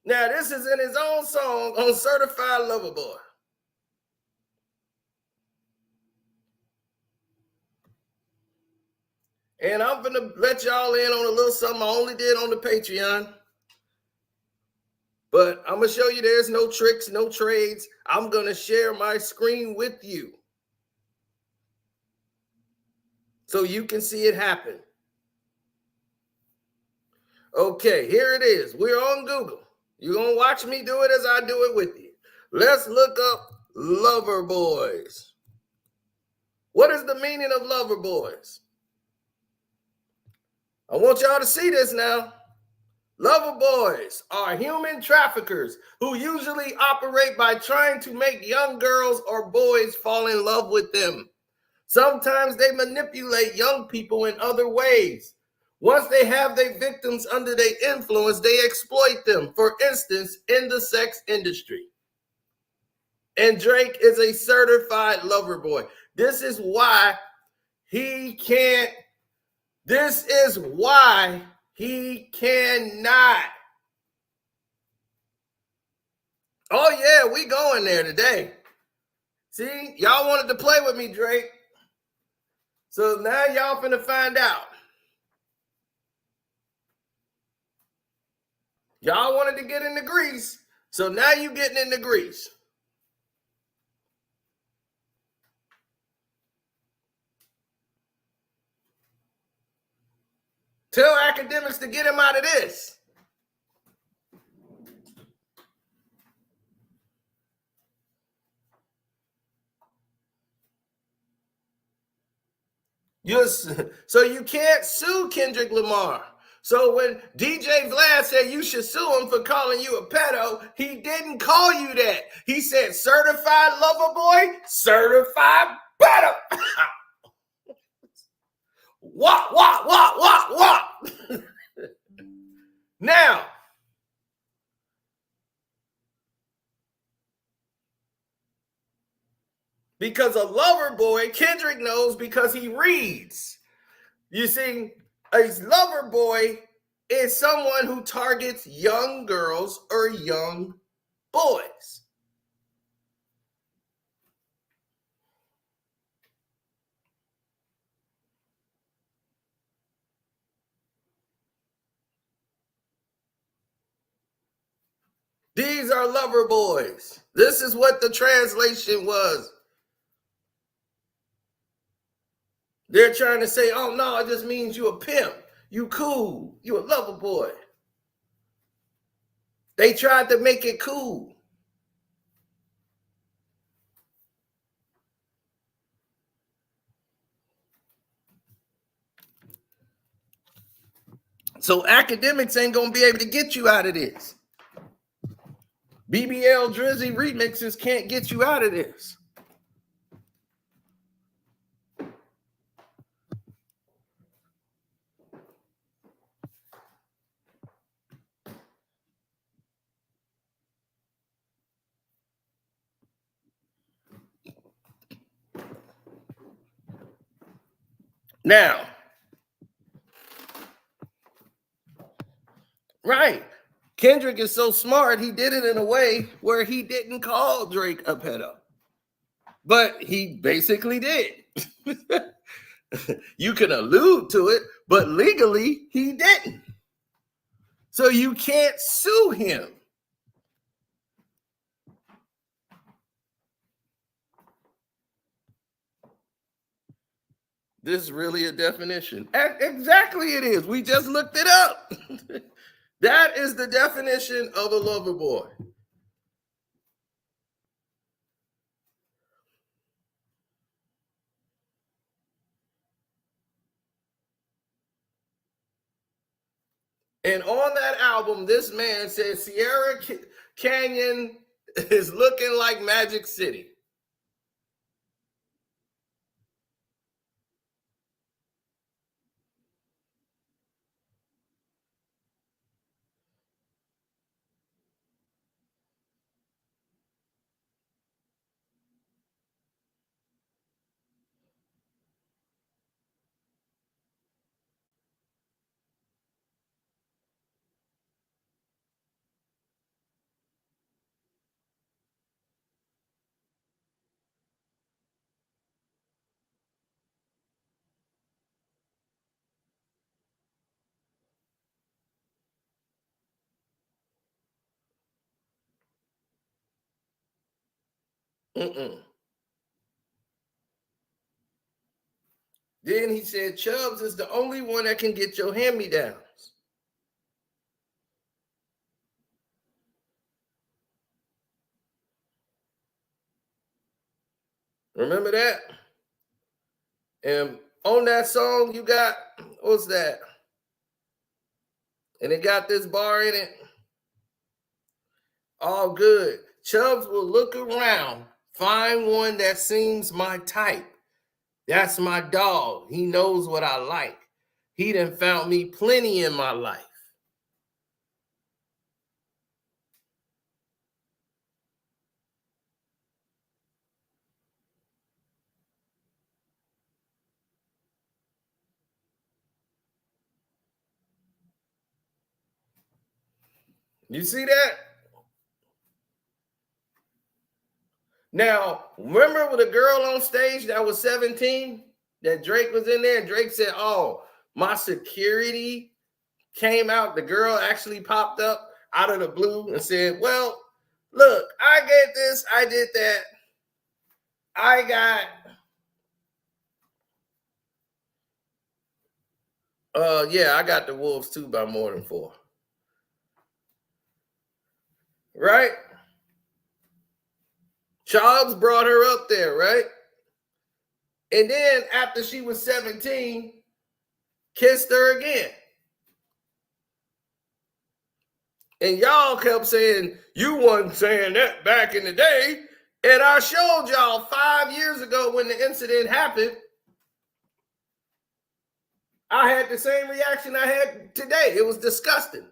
Now, this is in his own song on Certified Lover Boy. And I'm going to let y'all in on a little something I only did on the Patreon. But I'm going to show you there's no tricks, no trades. I'm going to share my screen with you so you can see it happen. Okay, here it is. We're on Google. You're going to watch me do it as I do it with you. Let's look up Lover Boys. What is the meaning of Lover Boys? I want y'all to see this now. Lover boys are human traffickers who usually operate by trying to make young girls or boys fall in love with them. Sometimes they manipulate young people in other ways. Once they have their victims under their influence, they exploit them, for instance, in the sex industry. And Drake is a certified lover boy. This is why he can't. This is why he cannot. Oh, yeah, we going there today. See, y'all wanted to play with me, Drake. So now y'all finna find out. Y'all wanted to get into Greece. So now you getting into Greece. Tell academics to get him out of this. So you can't sue Kendrick Lamar. So when DJ Vlad said you should sue him for calling you a pedo, he didn't call you that. He said certified lover boy, certified pedo. What? Now, because a lover boy, Kendrick knows because he reads. You see, A lover boy is someone who targets young girls or young boys. These are lover boys. This is what the translation was. They're trying to say, oh no, it just means you a pimp. You cool. You a lover boy. They tried to make it cool. So academics ain't gonna be able to get you out of this. BBL Drizzy remixes can't get you out of this. Now, right. Kendrick is so smart, he did it in a way where he didn't call Drake a pedo. But he basically did. You can allude to it, but legally he didn't. So you can't sue him. This is really a definition. Exactly it is. We just looked it up. That is the definition of a lover boy. And on that album, this man said Sierra Canyon is looking like Magic City. Mm-mm. Then he said Chubbs is the only one that can get your hand-me-downs. Remember that? And on that song, you got, what's that? And it got this bar in it. All good. Chubbs will look around, find one that seems my type. That's my dog. He knows what I like. He done found me plenty in my life. You see that? Now, remember with a girl on stage that was 17 that Drake was in there and Drake said, oh, my security came out. The girl actually popped up out of the blue and said, well, look, I get this. I did that. I got the Wolves too by more than 4. Right? Chubbs brought her up there, right? And then after she was 17, kissed her again. And y'all kept saying, you wasn't saying that back in the day. And I showed y'all 5 years ago when the incident happened, I had the same reaction I had today. It was disgusting.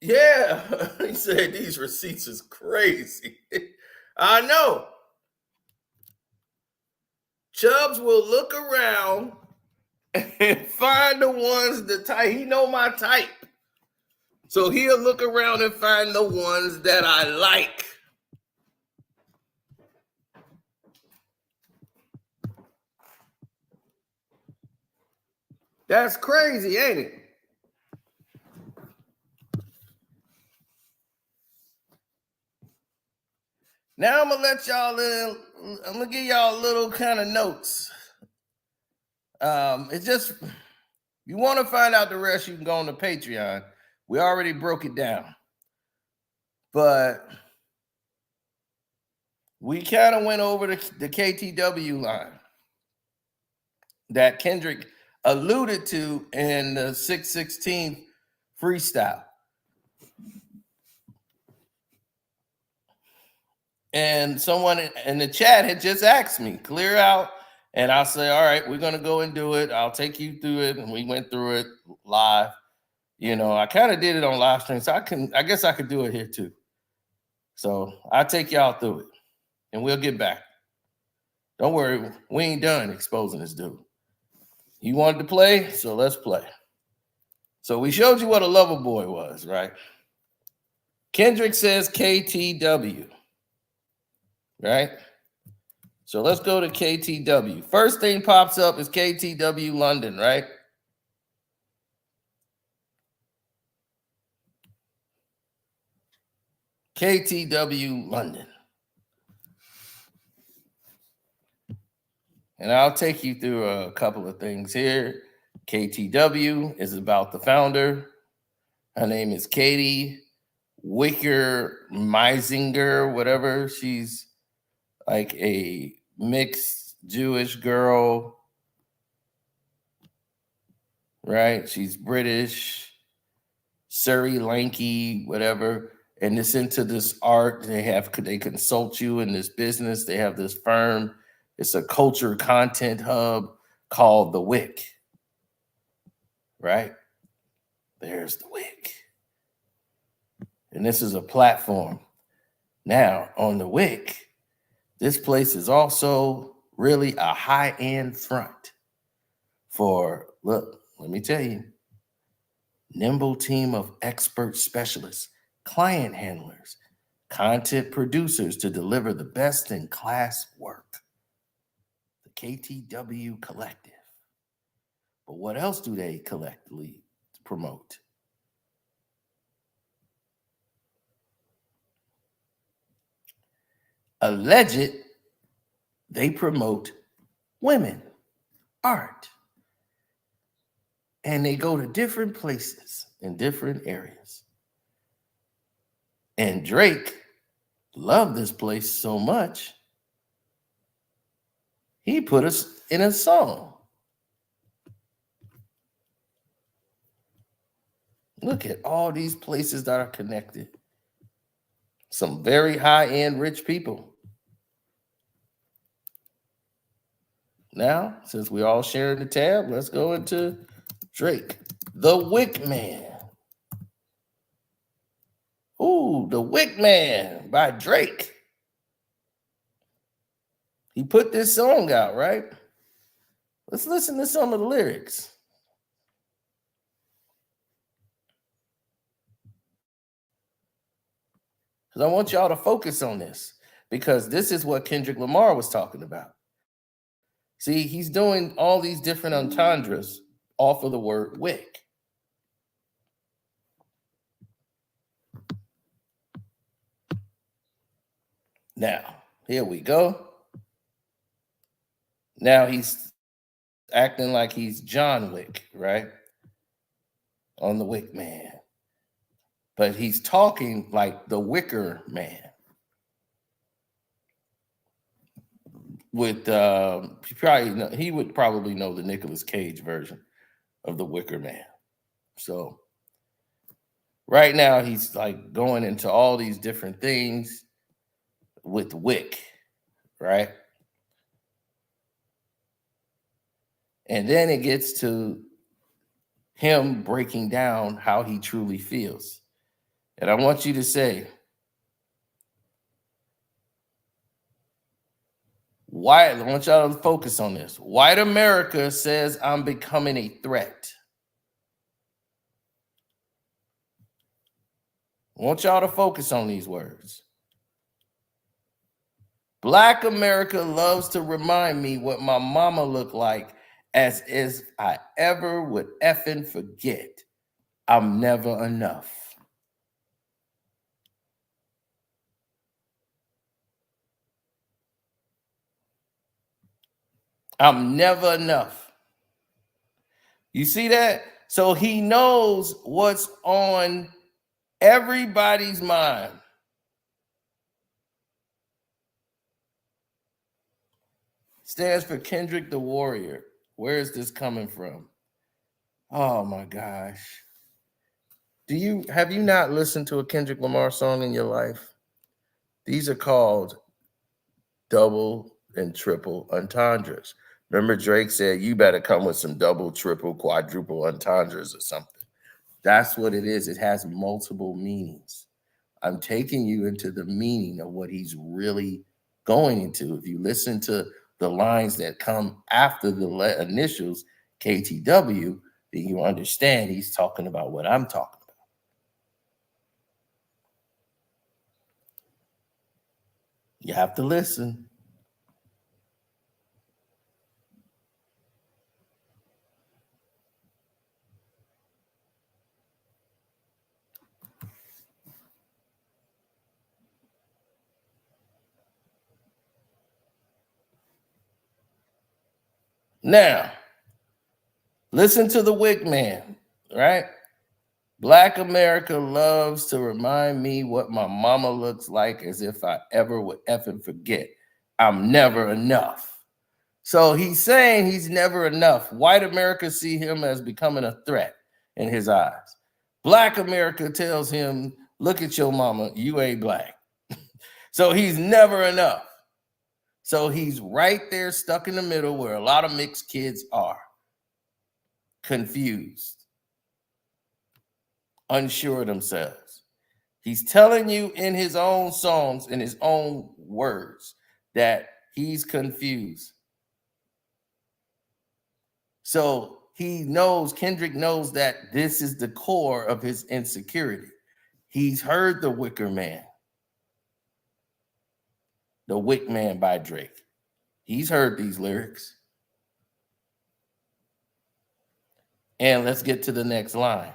Yeah, he said these receipts is crazy. I know. Chubbs will look around and find the ones the type. He know my type. So he'll look around and find the ones that I like. That's crazy, ain't it? Now I'm gonna give y'all a little kind of notes. It's just, if you want to find out the rest, you can go on the Patreon. We already broke it down. But we kind of went over the KTW line that Kendrick alluded to in the 616 freestyle. And someone in the chat had just asked me, clear out. And I'll say, all right, we're going to go and do it. I'll take you through it. And we went through it live. You know, I kind of did it on live stream. So I guess I could do it here too. So I'll take y'all through it and we'll get back. Don't worry, we ain't done exposing this dude. He wanted to play, so let's play. So we showed you what a lover boy was, right? Kendrick says KTW, right? So let's go to KTW. First thing pops up is KTW London, right? KTW London. And I'll take you through a couple of things here. KTW is about the founder. Her name is Katie Wicker Meisinger, whatever. She's like a mixed Jewish girl, right? She's British, Surrey, lanky, whatever. And it's into this art. They consult you in this business. They have this firm. It's a culture content hub called The Wick, right? There's The Wick. And this is a platform. Now, on The Wick, this place is also really a high-end front for, look, let me tell you, nimble team of expert specialists, client handlers, content producers to deliver the best-in-class work. The KTW Collective. But what else do they collectively promote? Alleged, they promote women, art. And they go to different places in different areas. And Drake loved this place so much, he put us in a song. Look at all these places that are connected. Some very high-end rich people. Now, since we all sharing the tab, let's go into Drake. The Wick Man. Ooh, The Wick Man by Drake. He put this song out, right? Let's listen to some of the lyrics. Because I want y'all to focus on this, because this is what Kendrick Lamar was talking about. See, he's doing all these different entendres off of the word wick. Now, here we go. Now he's acting like he's John Wick, right? On The Wick Man. But he's talking like the Wicker Man. With he would probably know the Nicolas Cage version of the Wicker Man. So right now he's like going into all these different things with Wick, right? And then it gets to him breaking down how he truly feels. And I want you to say, I want y'all to focus on this. White America says I'm becoming a threat. I want y'all to focus on these words. Black America loves to remind me what my mama looked like, as if I ever would effing forget. I'm never enough. I'm never enough. You see that? So he knows what's on everybody's mind. Stands for Kendrick the Warrior. Where is this coming from? Oh my gosh. Have you not listened to a Kendrick Lamar song in your life? These are called double and triple entendres. Remember Drake said, you better come with some double, triple, quadruple entendres or something. That's what it is. It has multiple meanings. I'm taking you into the meaning of what he's really going into. If you listen to the lines that come after the initials KTW, then you understand he's talking about what I'm talking about. You have to listen. Now, listen to the Wick Man, right? Black America loves to remind me what my mama looks like, as if I ever would effing forget. I'm never enough. So he's saying he's never enough. White America see him as becoming a threat in his eyes. Black America tells him, look at your mama, you ain't black. So he's never enough. So he's right there stuck in the middle where a lot of mixed kids are. Confused. Unsure of themselves. He's telling you in his own songs, in his own words, that he's confused. So Kendrick knows that this is the core of his insecurity. He's heard the Wicker Man. The Wick Man by Drake. He's heard these lyrics. And let's get to the next line.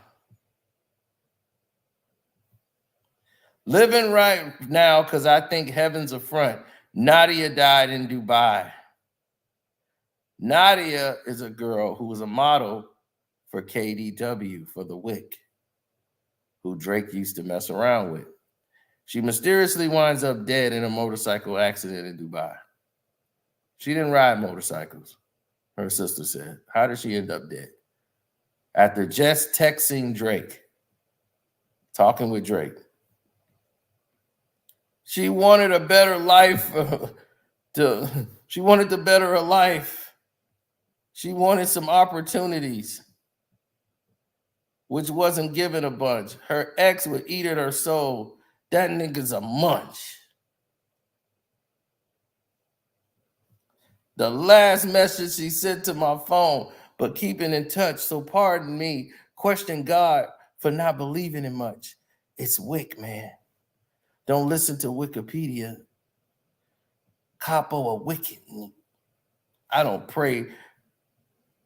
Living right now because I think heaven's a front. Nadia died in Dubai. Nadia is a girl who was a model for KTW, for the Wick, who Drake used to mess around with. She mysteriously winds up dead in a motorcycle accident in Dubai. She didn't ride motorcycles, her sister said. How did she end up dead? After just texting Drake, talking with Drake. She wanted a better life. She wanted to better her life. She wanted some opportunities, which wasn't given a bunch. Her ex would eat at her soul. That nigga's a munch. The last message she sent to my phone, but keeping in touch, so pardon me, question God for not believing in much. It's Wick, man. Don't listen to Wikipedia. Capo a wicked. I don't pray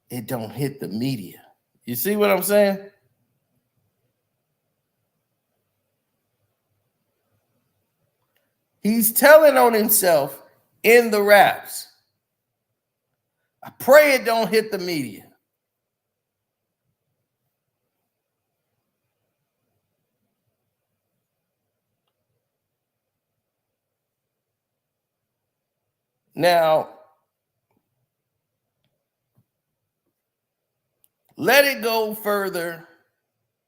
it don't hit the media. You see what I'm saying? He's telling on himself in the raps. I pray it don't hit the media. Now, let it go further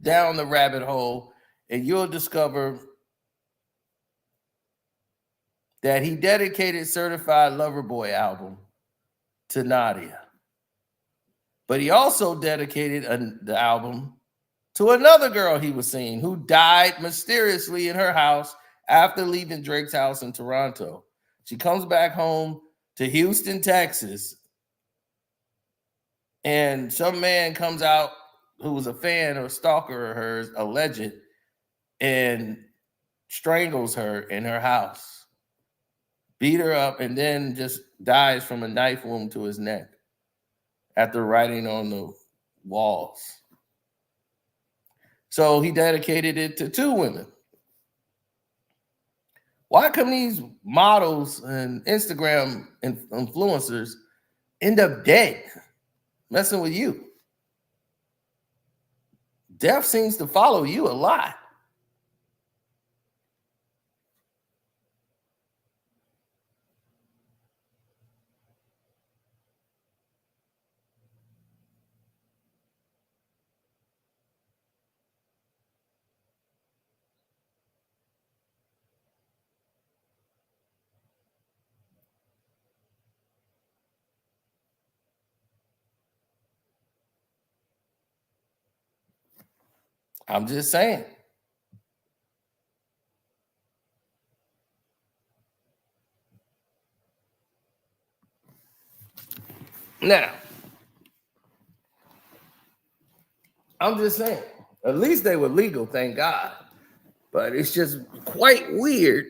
down the rabbit hole, and you'll discover that he dedicated Certified Lover Boy album to Nadia. But he also dedicated the album to another girl he was seeing who died mysteriously in her house after leaving Drake's house in Toronto. She comes back home to Houston, Texas, and some man comes out who was a fan or stalker of hers, alleged, and strangles her in her house, beat her up, and then just dies from a knife wound to his neck after writing on the walls. So he dedicated it to 2 women. Why come these models and Instagram influencers end up dead messing with you? Death seems to follow you a lot. I'm just saying. Now, I'm just saying, at least they were legal, thank God. But it's just quite weird.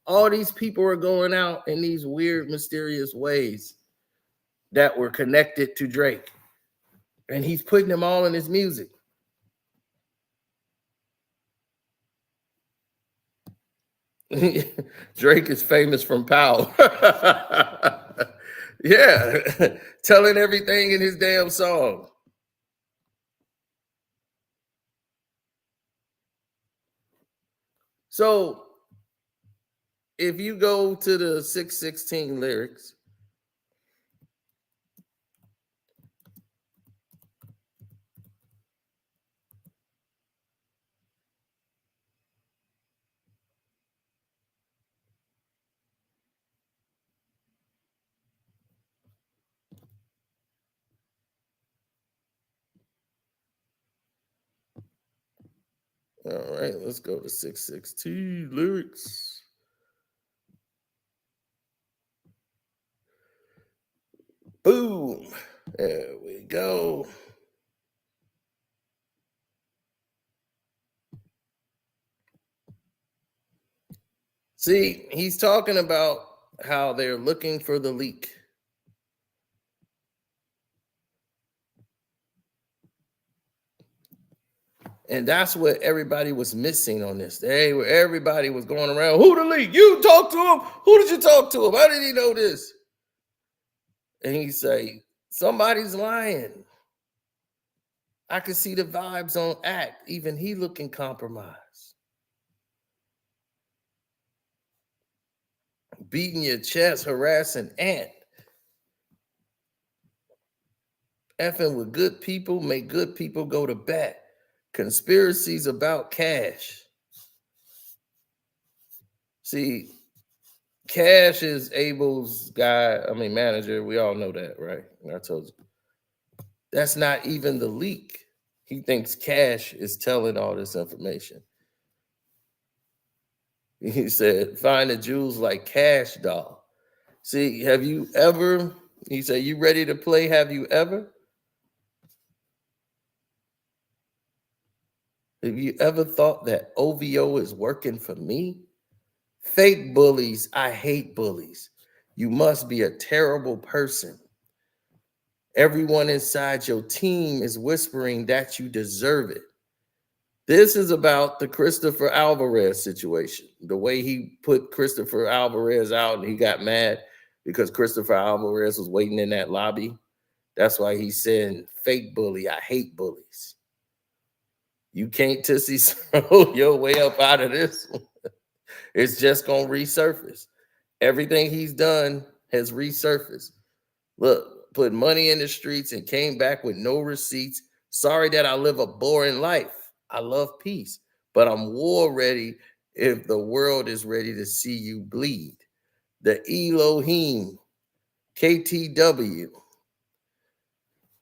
All these people are going out in these weird, mysterious ways that were connected to Drake. And he's putting them all in his music. Drake is famous from Powell. Yeah, telling everything in his damn song. So if you go to the 616 lyrics, all right, let's go to 616 lyrics. Boom. There we go. See, he's talking about how they're looking for the leak. And that's what everybody was missing on this day, where everybody was going around, who the leak? You talked to him? Who did you talk to him? How did he know this? And he say, somebody's lying. I could see the vibes on act. Even he looking compromised. Beating your chest, harassing Ant. Effing with good people make good people go to bat. Conspiracies about cash. See, Cash is Abel's manager. We all know that, right? I told you. That's not even the leak. He thinks Cash is telling all this information. He said, find the jewels like Cash Doll. See, have you ever, he said, you ready to play? Have you ever? Have you ever thought that OVO is working for me? Fake bullies, I hate bullies. You must be a terrible person. Everyone inside your team is whispering that you deserve it. This is about the Christopher Alvarez situation. The way he put Christopher Alvarez out and he got mad because Christopher Alvarez was waiting in that lobby. That's why he's saying, fake bully, I hate bullies. You can't Tootsie throw your way up out of this. It's just going to resurface. Everything he's done has resurfaced. Look, put money in the streets and came back with no receipts. Sorry that I live a boring life. I love peace, but I'm war ready if the world is ready to see you bleed. The Elohim, KTW,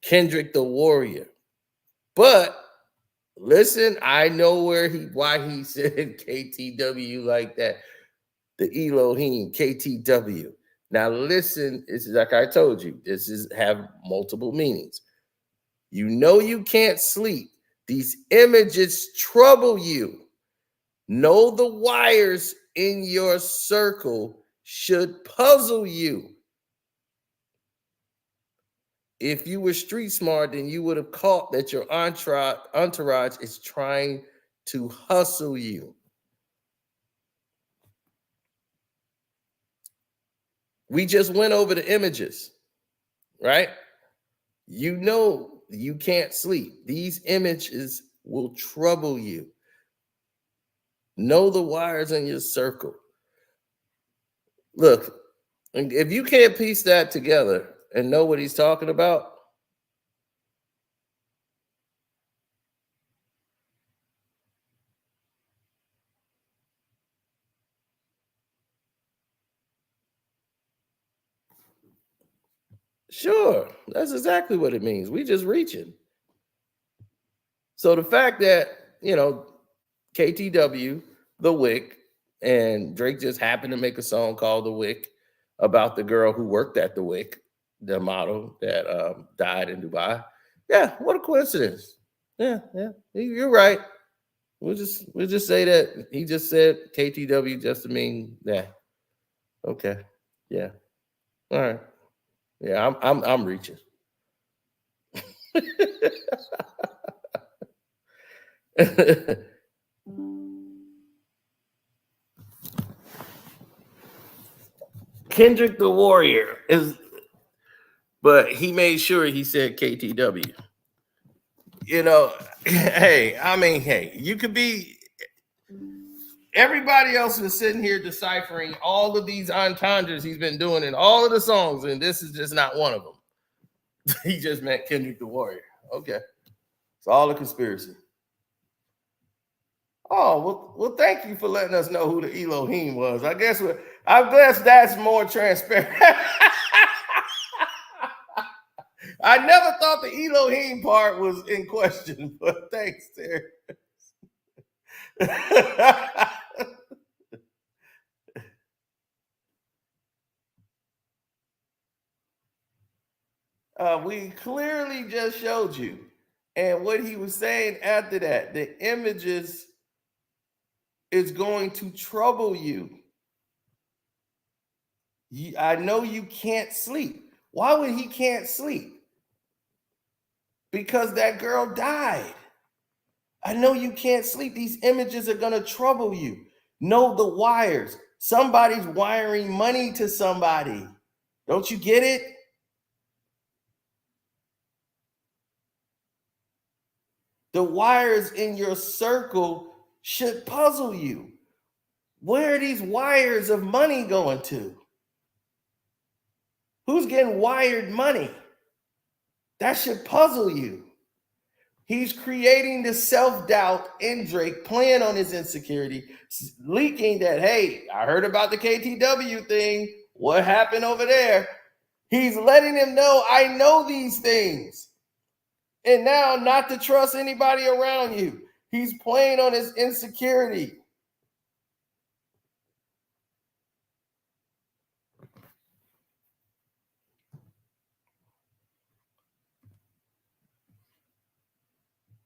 Kendrick the Warrior. But Listen, I know why he said KTW like that. The Elohim, KTW. Now listen, it's like I told you, this is have multiple meanings. You know you can't sleep. These images trouble you. Know the wires in your circle should puzzle you. If you were street smart, then you would have caught that your entourage is trying to hustle you. We just went over the images, right? You know you can't sleep. These images will trouble you. Know the wires in your circle. Look, if you can't piece that together and know what he's talking about, sure, that's exactly what it means. We just reaching. So the fact that, KTW, The Wick, and Drake just happened to make a song called The Wick about the girl who worked at The Wick, the model that died in Dubai. Yeah, what a coincidence. Yeah, you're right. We'll just say that he just said KTW just to mean that. Okay. Yeah. All right. Yeah, I'm reaching. Kendrick the Warrior but he made sure he said KTW. Hey, you could be. Everybody else is sitting here deciphering all of these entendres he's been doing in all of the songs, and this is just not one of them. He just meant Kendrick the Warrior. Okay, it's all a conspiracy. Oh, well, thank you for letting us know who the Elohim was. I guess that's more transparent. I never thought the Elohim part was in question, but thanks, Terry. We clearly just showed you. And what he was saying after that, the images is going to trouble you. I know you can't sleep. Why would he can't sleep? Because that girl died. I know you can't sleep. These images are going to trouble you. Know the wires. Somebody's wiring money to somebody. Don't you get it? The wires in your circle should puzzle you. Where are these wires of money going to? Who's getting wired money? That should puzzle you. He's creating the self-doubt in Drake, playing on his insecurity, leaking that, hey, I heard about the KTW thing. What happened over there? He's letting him know, I know these things. And now not to trust anybody around you. He's playing on his insecurity.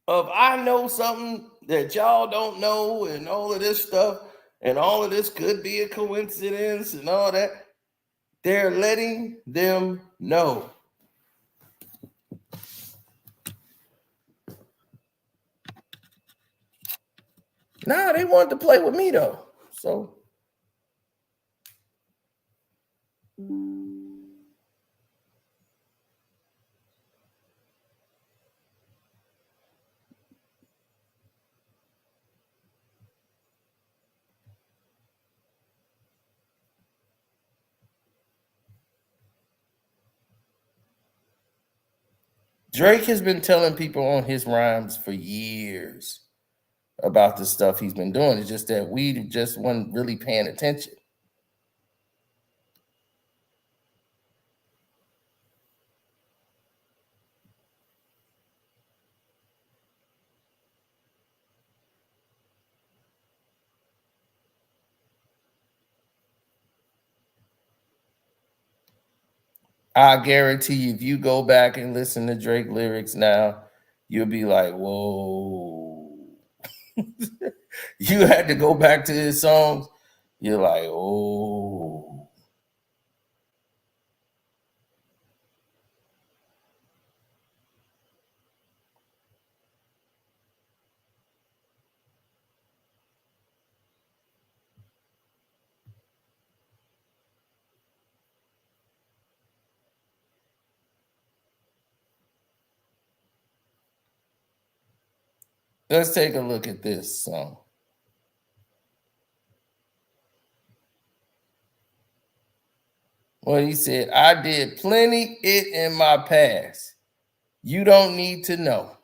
Of I know something that y'all don't know and all of this stuff and all of this could be a coincidence and all that. They're letting them know. Nah, they wanted to play with me though. So Drake has been telling people on his rhymes for years about the stuff he's been doing. It's just that we just weren't really paying attention. I guarantee you, if you go back and listen to Drake lyrics now, you'll be like, whoa. You had to go back to his songs. You're like, oh. Let's take a look at this song. Well, he said, I did plenty it in my past. You don't need to know,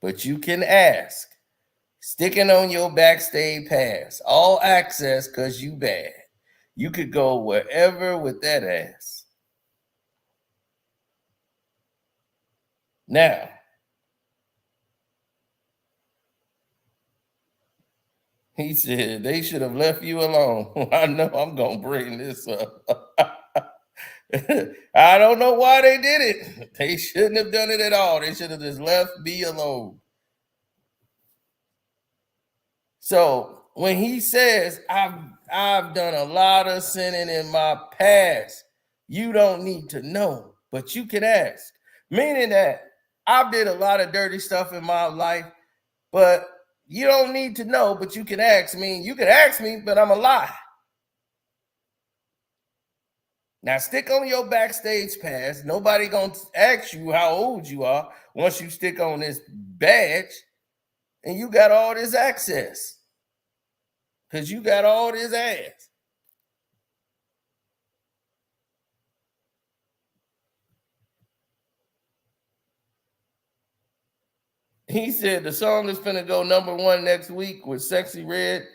but you can ask. Sticking on your backstage pass. All access because you bad. You could go wherever with that ass. Now, he said they should have left you alone. I know I'm going to bring this up. I don't know why they did it. They shouldn't have done it at all. They should have just left me alone. So when he says, I've done a lot of sinning in my past, you don't need to know, but you can ask. Meaning that I've did a lot of dirty stuff in my life, but you don't need to know, but you can ask me. You can ask me, but I'm a lie. Now stick on your backstage pass. Nobody gonna ask you how old you are once you stick on this badge and you got all this access. Because you got all this ass. He said the song is finna go #1 next week with Sexy Red.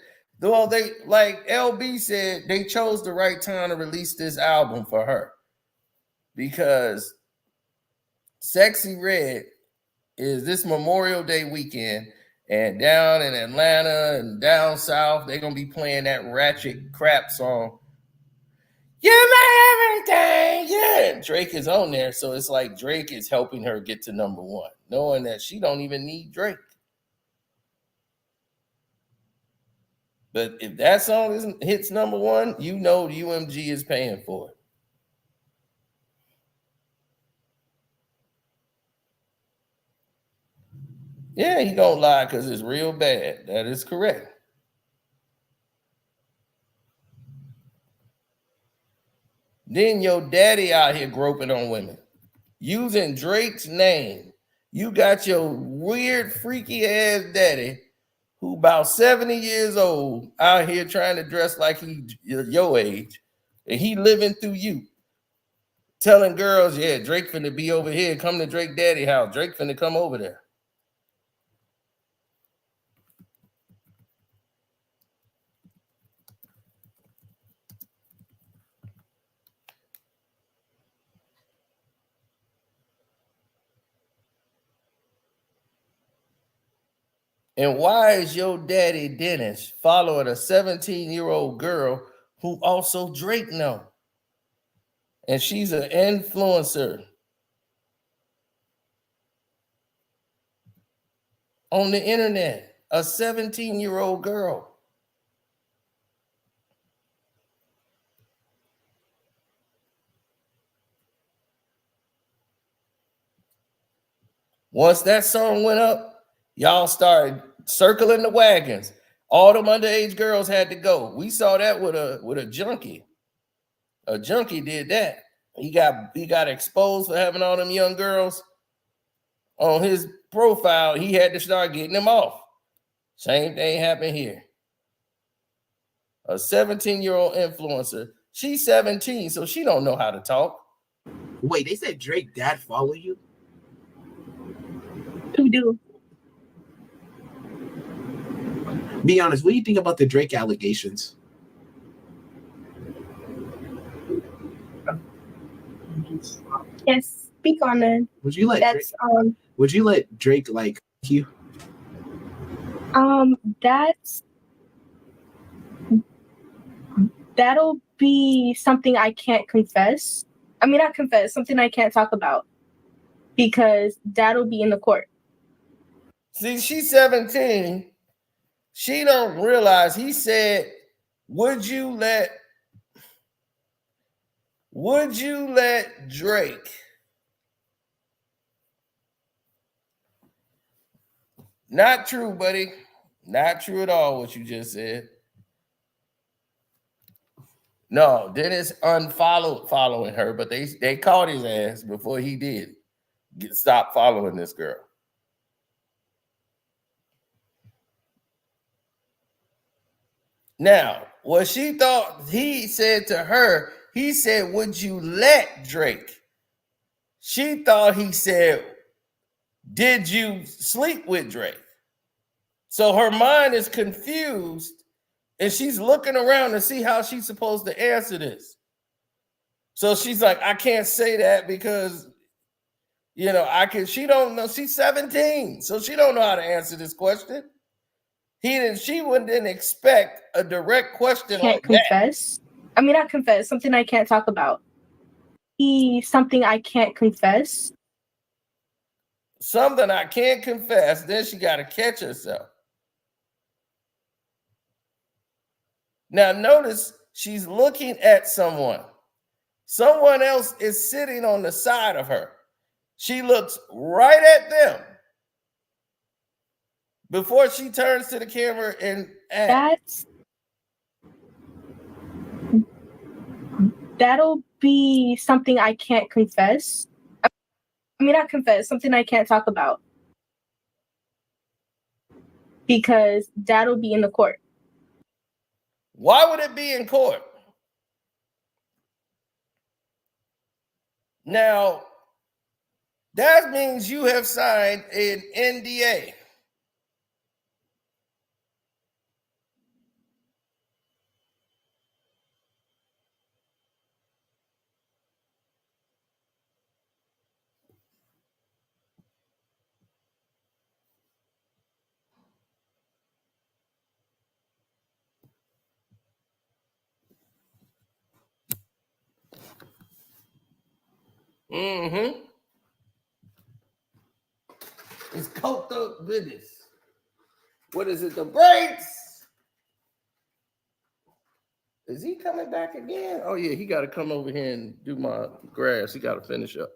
Though they, like LB said, they chose the right time to release this album for her. Because Sexy Red is this Memorial Day weekend, and down in Atlanta and down south, they're gonna be playing that ratchet crap song. You're my everything, yeah. Drake is on there, so it's like Drake is helping her get to #1, knowing that she don't even need Drake. But if that song hits #1, you know UMG is paying for it. Yeah, he don't lie because it's real bad. That is correct. Then your daddy out here groping on women. Using Drake's name. You got your weird, freaky ass daddy who about 70 years old out here trying to dress like he your age. And he living through you. Telling girls, yeah, Drake finna be over here. Come to Drake daddy house. Drake finna come over there. And why is your daddy Dennis following a 17-year-old girl who also Drake know? And she's an influencer on the internet, a 17-year-old girl. Once that song went up, y'all started circling the wagons. All them underage girls had to go. We saw that with a junkie. A junkie did that. He got exposed for having all them young girls on his profile. He had to start getting them off. Same thing happened here. A 17-year-old influencer. She's 17, so she don't know how to talk. Wait, they said Drake dad follow you? Who do? Be honest, what do you think about the Drake allegations? Yes, speak on it. Would you let That's Drake, would you let Drake like you? That'll be something I can't confess. I mean, not confess, something I can't talk about because that'll be in the court. See, she's 17. She don't realize he said, would you let Drake? Not true, buddy. Not true at all what you just said. No, Dennis following her, but they caught his ass before he did stop following this girl. Now, what she thought he said to her, he said, would you let Drake? She thought he said, did you sleep with Drake? So her mind is confused and she's looking around to see how she's supposed to answer this. So she's like, I can't say that because, you know, she don't know. She's 17, so she don't know how to answer this question. She wouldn't expect a direct question. Can't confess. I mean, not confess, something I can't talk about. Something I can't confess. Something I can't confess. Then she got to catch herself. Now notice she's looking at someone. Someone else is sitting on the side of her. She looks right at them before she turns to the camera and that'll be something I can't confess. I mean, not confess, something I can't talk about because that'll be in the court. Why would it be in court? Now, that means you have signed an NDA. Mm-hmm. It's coked up business. What is it? The brakes? Is he coming back again? Oh yeah, he got to come over here and do my grass. He got to finish up.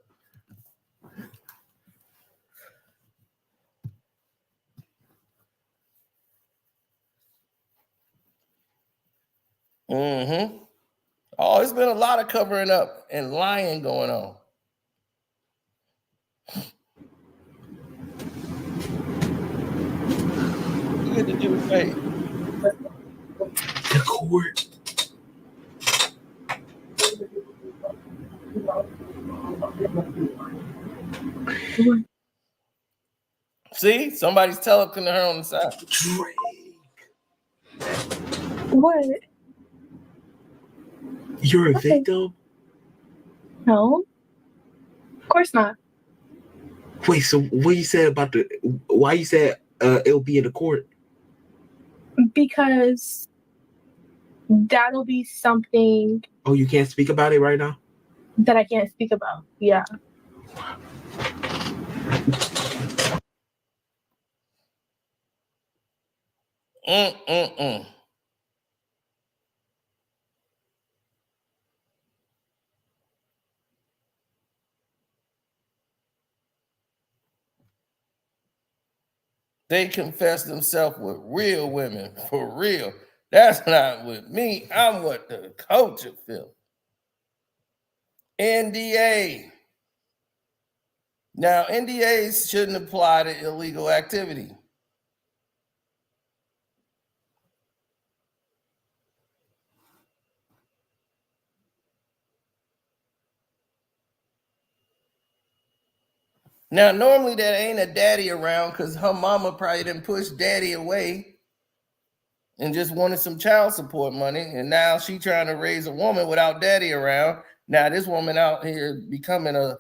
Mm-hmm. Oh, it's been a lot of covering up and lying going on. You get to do the thing. The court. See, somebody's talking to her on the side. Drake. What? You're a victim? No. Of course not. Wait, so what you said about why you said it'll be in the court? Because that'll be something. Oh, you can't speak about it right now? That I can't speak about. Yeah. They confess themselves with real women, for real. That's not with me. I'm what the culture feels. NDA. Now, NDAs shouldn't apply to illegal activity. Now, normally that ain't a daddy around because her mama probably didn't push daddy away and just wanted some child support money. And now she trying to raise a woman without daddy around. Now this woman out here becoming a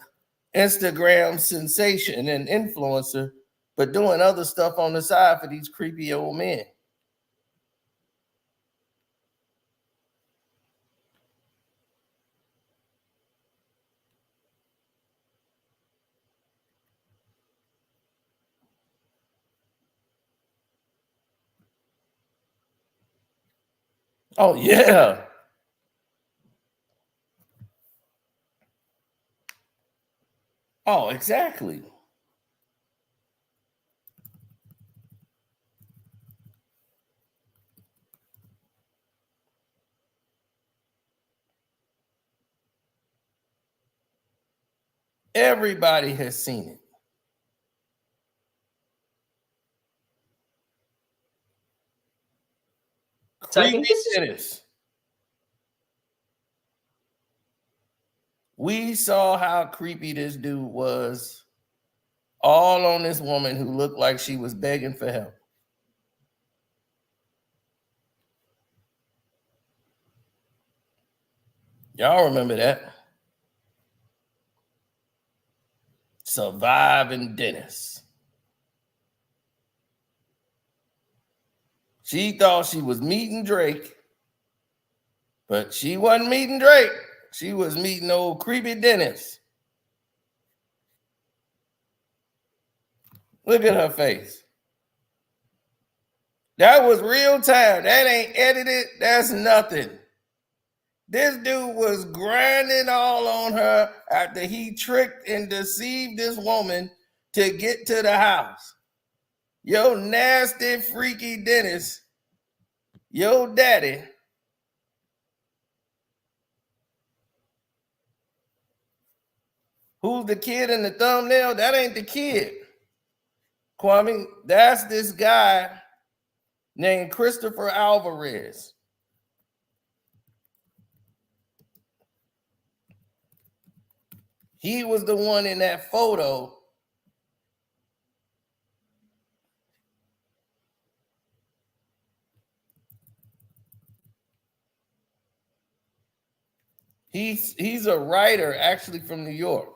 Instagram sensation and influencer, but doing other stuff on the side for these creepy old men. Oh, yeah. Oh, exactly. Everybody has seen it. So I Creepy think this is Dennis. We saw how creepy this dude was, all on this woman who looked like she was begging for help. Y'all remember that? Surviving Dennis. She thought she was meeting Drake, but she wasn't meeting Drake. She was meeting old creepy Dennis. Look at her face. That was real time. That ain't edited. That's nothing. This dude was grinding all on her after he tricked and deceived this woman to get to the house. Yo, nasty, freaky Dennis, yo daddy, who's the kid in the thumbnail? That ain't the kid, Kwame. That's this guy named Christopher Alvarez. He was the one in that photo. He's a writer actually from New York.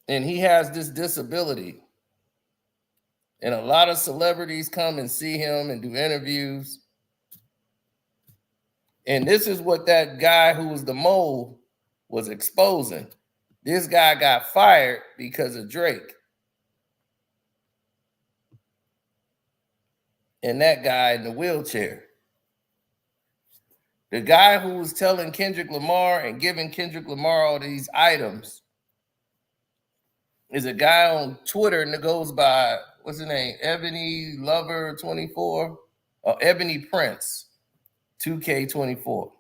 And he has this disability. And a lot of celebrities come and see him and do interviews. And this is what that guy who was the mole was exposing. This guy got fired because of Drake. And that guy in the wheelchair. The guy who was telling Kendrick Lamar and giving Kendrick Lamar all these items is a guy on Twitter that goes by, what's his name? Ebony Lover 24 or Ebony Prince 2K24.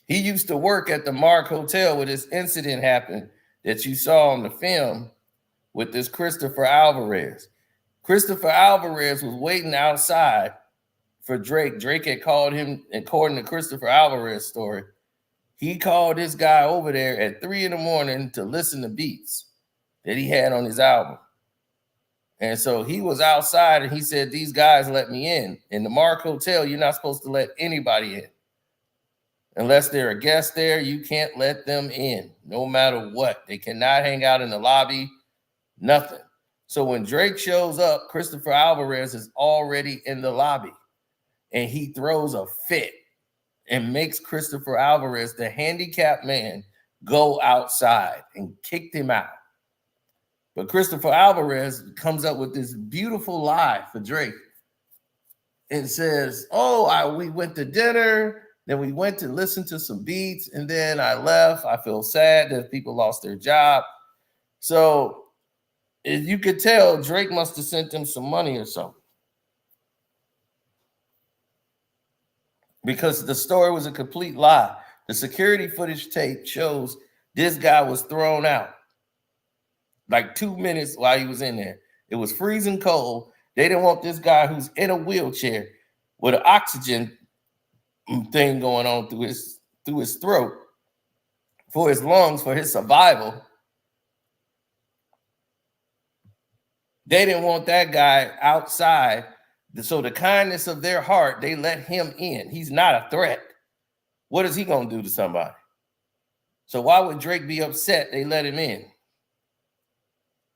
He used to work at the Mark Hotel where this incident happened that you saw on the film with this Christopher Alvarez. Christopher Alvarez was waiting outside for Drake. Drake had called him, according to Christopher Alvarez's story, he called this guy over there at 3 a.m. to listen to beats that he had on his album. And so he was outside and he said, these guys let me in. In the Mark Hotel, you're not supposed to let anybody in. Unless they're a guest there, you can't let them in, no matter what. They cannot hang out in the lobby, nothing. So when Drake shows up, Christopher Alvarez is already in the lobby. And he throws a fit and makes Christopher Alvarez, the handicapped man, go outside and kicked him out. But Christopher Alvarez comes up with this beautiful lie for Drake and says, oh, we went to dinner, then we went to listen to some beats, and then I left. I feel sad that people lost their job. So you could tell Drake must have sent them some money or something. Because the story was a complete lie. The security footage tape shows this guy was thrown out like 2 minutes while he was in there. It was freezing cold. They didn't want this guy who's in a wheelchair with an oxygen thing going on through his throat for his lungs, for his survival. They didn't want that guy outside. So the kindness of their heart, they let him in. He's not a threat. What is he going to do to somebody? So why would Drake be upset they let him in?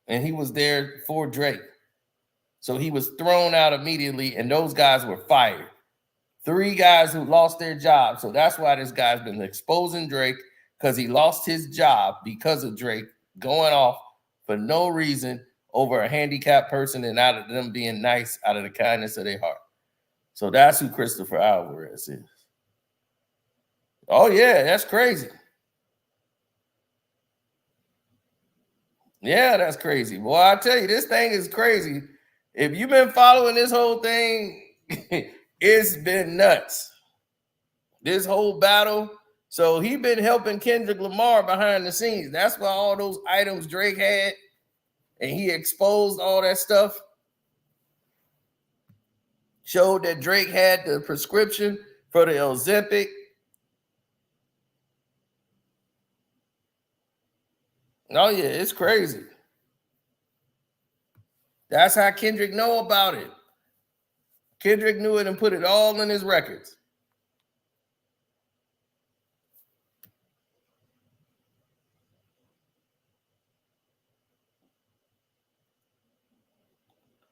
And he was there for Drake. So he was thrown out immediately, and those guys were fired. 3 guys who lost their job. So that's why this guy's been exposing Drake, because he lost his job because of Drake going off for no reason over a handicapped person and out of them being nice out of the kindness of their heart. So that's who Christopher Alvarez is. Oh, yeah, that's crazy. Yeah, that's crazy. Boy, I tell you, this thing is crazy. If you've been following this whole thing, it's been nuts. This whole battle. So he been helping Kendrick Lamar behind the scenes. That's why all those items Drake had, and he exposed all that stuff. Showed that Drake had the prescription for the Ozempic. Oh, yeah, it's crazy. That's how Kendrick know about it. Kendrick knew it and put it all in his records.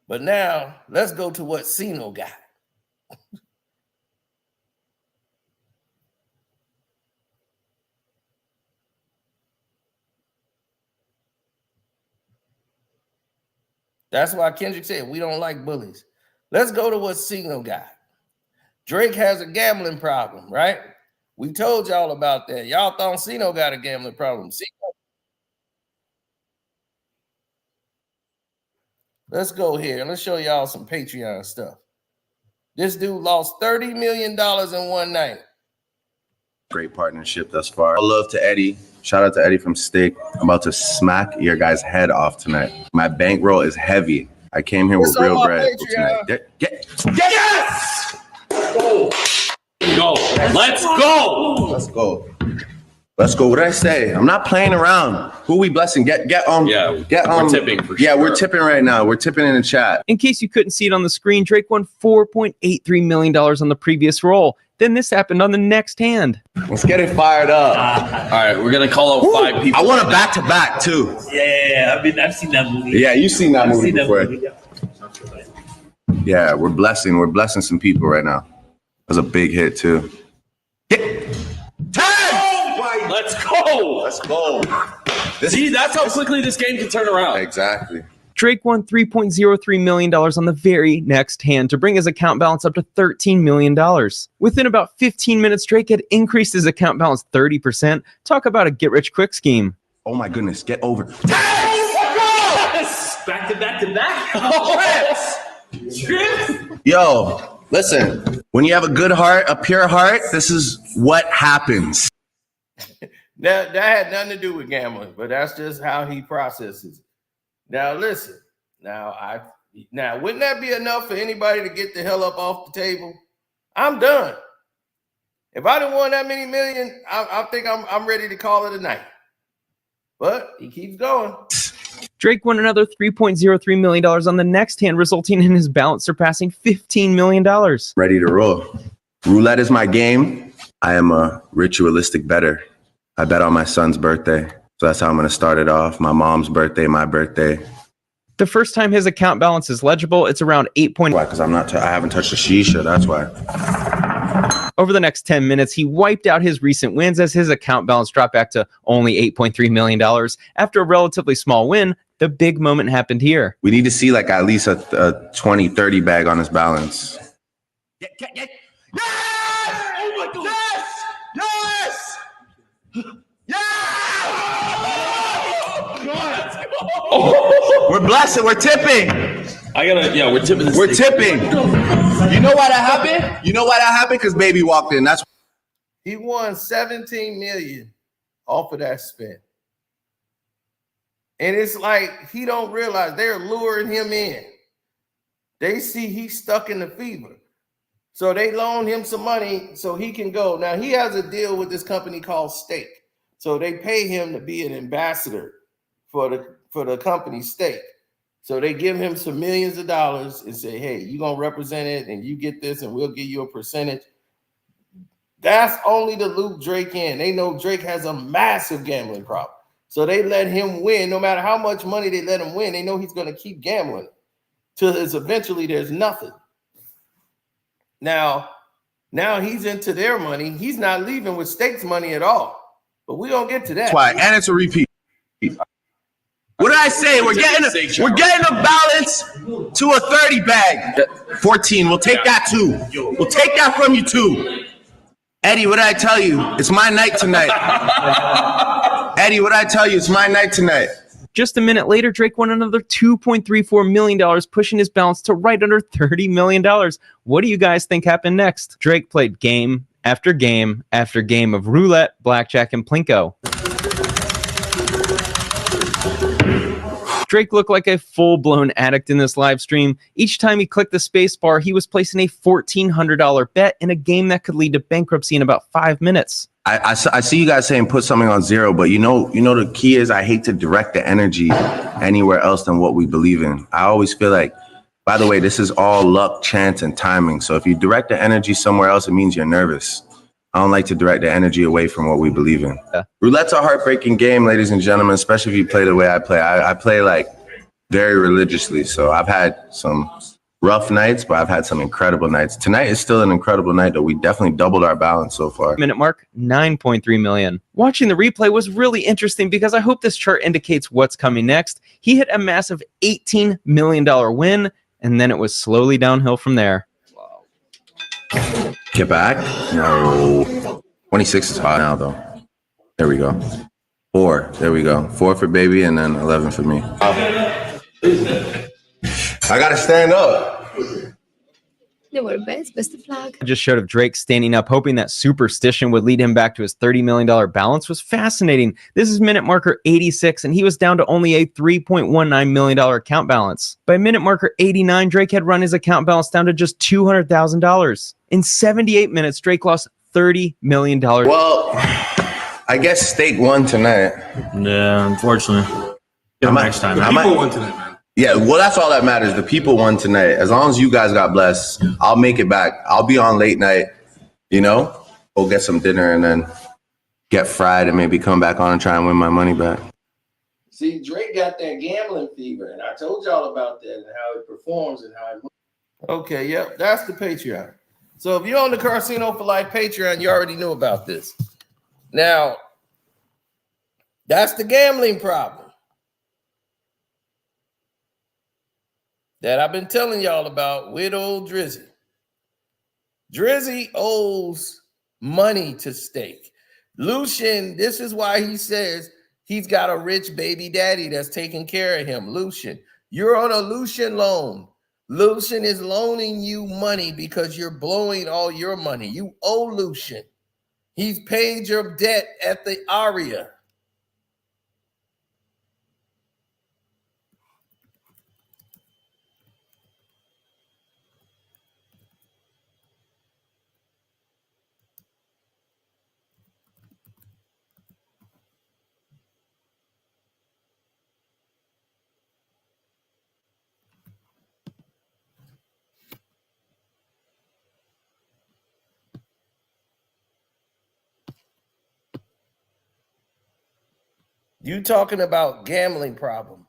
But now, let's go to what Ceno got. That's why Kendrick said, we don't like bullies. Let's go to what Ceno got. Drake has a gambling problem, right? We told y'all about that. Y'all thought Ceno got a gambling problem. Let's go here. Let's show y'all some Patreon stuff. This dude lost $30 million in one night. Great partnership thus far. All love to Eddie. Shout out to Eddie from Stick. I'm about to smack your guy's head off tonight. My bankroll is heavy. I came here with real bread tonight. Yes! Go. Let's go. Let's go. Let's go. What did I say? I'm not playing around. Who we blessing? Get we're tipping for sure. Yeah, we're tipping right now. We're tipping in the chat. In case you couldn't see it on the screen, Drake won $4.83 million on the previous roll. Then this happened on the next hand. Let's get it fired up. All right, we're gonna call out 5 people. I want a back-to-back too. Yeah. I've seen that movie. Yeah, you've seen that movie before. Yeah, we're blessing. We're blessing some people right now. That was a big hit too. Let's go. Let's go. See, that's how quickly this game can turn around. Exactly. Drake won $3.03 million on the very next hand to bring his account balance up to $13 million. Within about 15 minutes, Drake had increased his account balance 30%. Talk about a get-rich-quick scheme. Oh my goodness, get over. Yes! Back to back. Yo, listen, when you have a good heart, a pure heart, this is what happens. That had nothing to do with gambling, but that's just how he processes it. Now listen, now wouldn't that be enough for anybody to get the hell up off the table? I'm done. If I didn't won that many million, I think I'm ready to call it a night. But he keeps going. Drake won another $3.03 million on the next hand, resulting in his balance surpassing $15 million. Ready to roll. Roulette is my game. I am a ritualistic bettor. I bet on my son's birthday. So that's how I'm going to start it off. My mom's birthday, my birthday. The first time his account balance is legible, it's around 8. Why? Because I haven't touched a shisha. That's why. Over the next 10 minutes, he wiped out his recent wins as his account balance dropped back to only $8.3 million. After a relatively small win, the big moment happened here. We need to see like at least a 20, 30 bag on his balance. Yes! Oh my God! Yes! We're blessing. We're tipping. We're tipping. We're tipping. You know why that happened? You know why that happened? Because baby walked in. That's He won $17 million off of that spin. And it's like he don't realize they're luring him in. They see he's stuck in the fever. So they loan him some money so he can go. Now he has a deal with this company called Stake. So they pay him to be an ambassador for the company Stake. So they give him some millions of dollars and say, hey, you're going to represent it and you get this and we'll give you a percentage. That's only to loop Drake in. They know Drake has a massive gambling problem. So they let him win. No matter how much money they let him win, they know he's going to keep gambling till eventually there's nothing. Now he's into their money. He's not leaving with Stake's money at all. But we're going to get to that. why. And it's a repeat. What did I say? We're getting a balance to a 30 bag. 14. We'll take that too. We'll take that from you too. Eddie, what did I tell you? It's my night tonight. Eddie, what did I tell you? It's my night tonight. Just a minute later, Drake won another $2.34 million, pushing his balance to right under $30 million. What do you guys think happened next? Drake played game after game after game of roulette, blackjack, and plinko. Drake looked like a full-blown addict in this live stream. Each time he clicked the space bar, he was placing a $1,400 bet in a game that could lead to bankruptcy in about 5 minutes. I see you guys saying put something on zero, but you know the key is I hate to direct the energy anywhere else than what we believe in. I always feel like, by the way, this is all luck, chance, and timing. So if you direct the energy somewhere else, it means you're nervous. I don't like to direct the energy away from what we believe in. Yeah. Roulette's a heartbreaking game, ladies and gentlemen, especially if you play the way I play. I play like very religiously. So I've had some rough nights, but I've had some incredible nights. Tonight is still an incredible night, though. We definitely doubled our balance so far. Minute mark, 9.3 million. Watching the replay was really interesting because I hope this chart indicates what's coming next. He hit a massive $18 million win, and then it was slowly downhill from there. Get back? No. 26 is hot now, though. There we go. 4. There we go. 4 for baby, and then 11 for me. I gotta stand up. I just showed of Drake standing up, hoping that superstition would lead him back to his $30 million balance was fascinating. This is minute marker 86, and he was down to only a $3.19 million account balance. By minute marker 89, Drake had run his account balance down to just $200,000. In 78 minutes, Drake lost $30 million. Well, I guess Steak won tonight. Yeah, unfortunately. Next time. People won tonight, man. Yeah, well, that's all that matters. The people won tonight. As long as you guys got blessed, I'll make it back. I'll be on late night, go get some dinner and then get fried and maybe come back on and try and win my money back. See, Drake got that gambling fever, and I told y'all about that and how it performs and how it moves. Okay, yep, that's the Patreon. So if you're on the Karceno for Life Patreon, you already knew about this. Now, that's the gambling problem that I've been telling y'all about with old Drizzy. Drizzy owes money to Steak. Lucian, this is why he says he's got a rich baby daddy that's taking care of him. Lucian, you're on a Lucian loan. Lucian is loaning you money because you're blowing all your money. You owe Lucian. He's paid your debt at the Aria. You talking about gambling problem.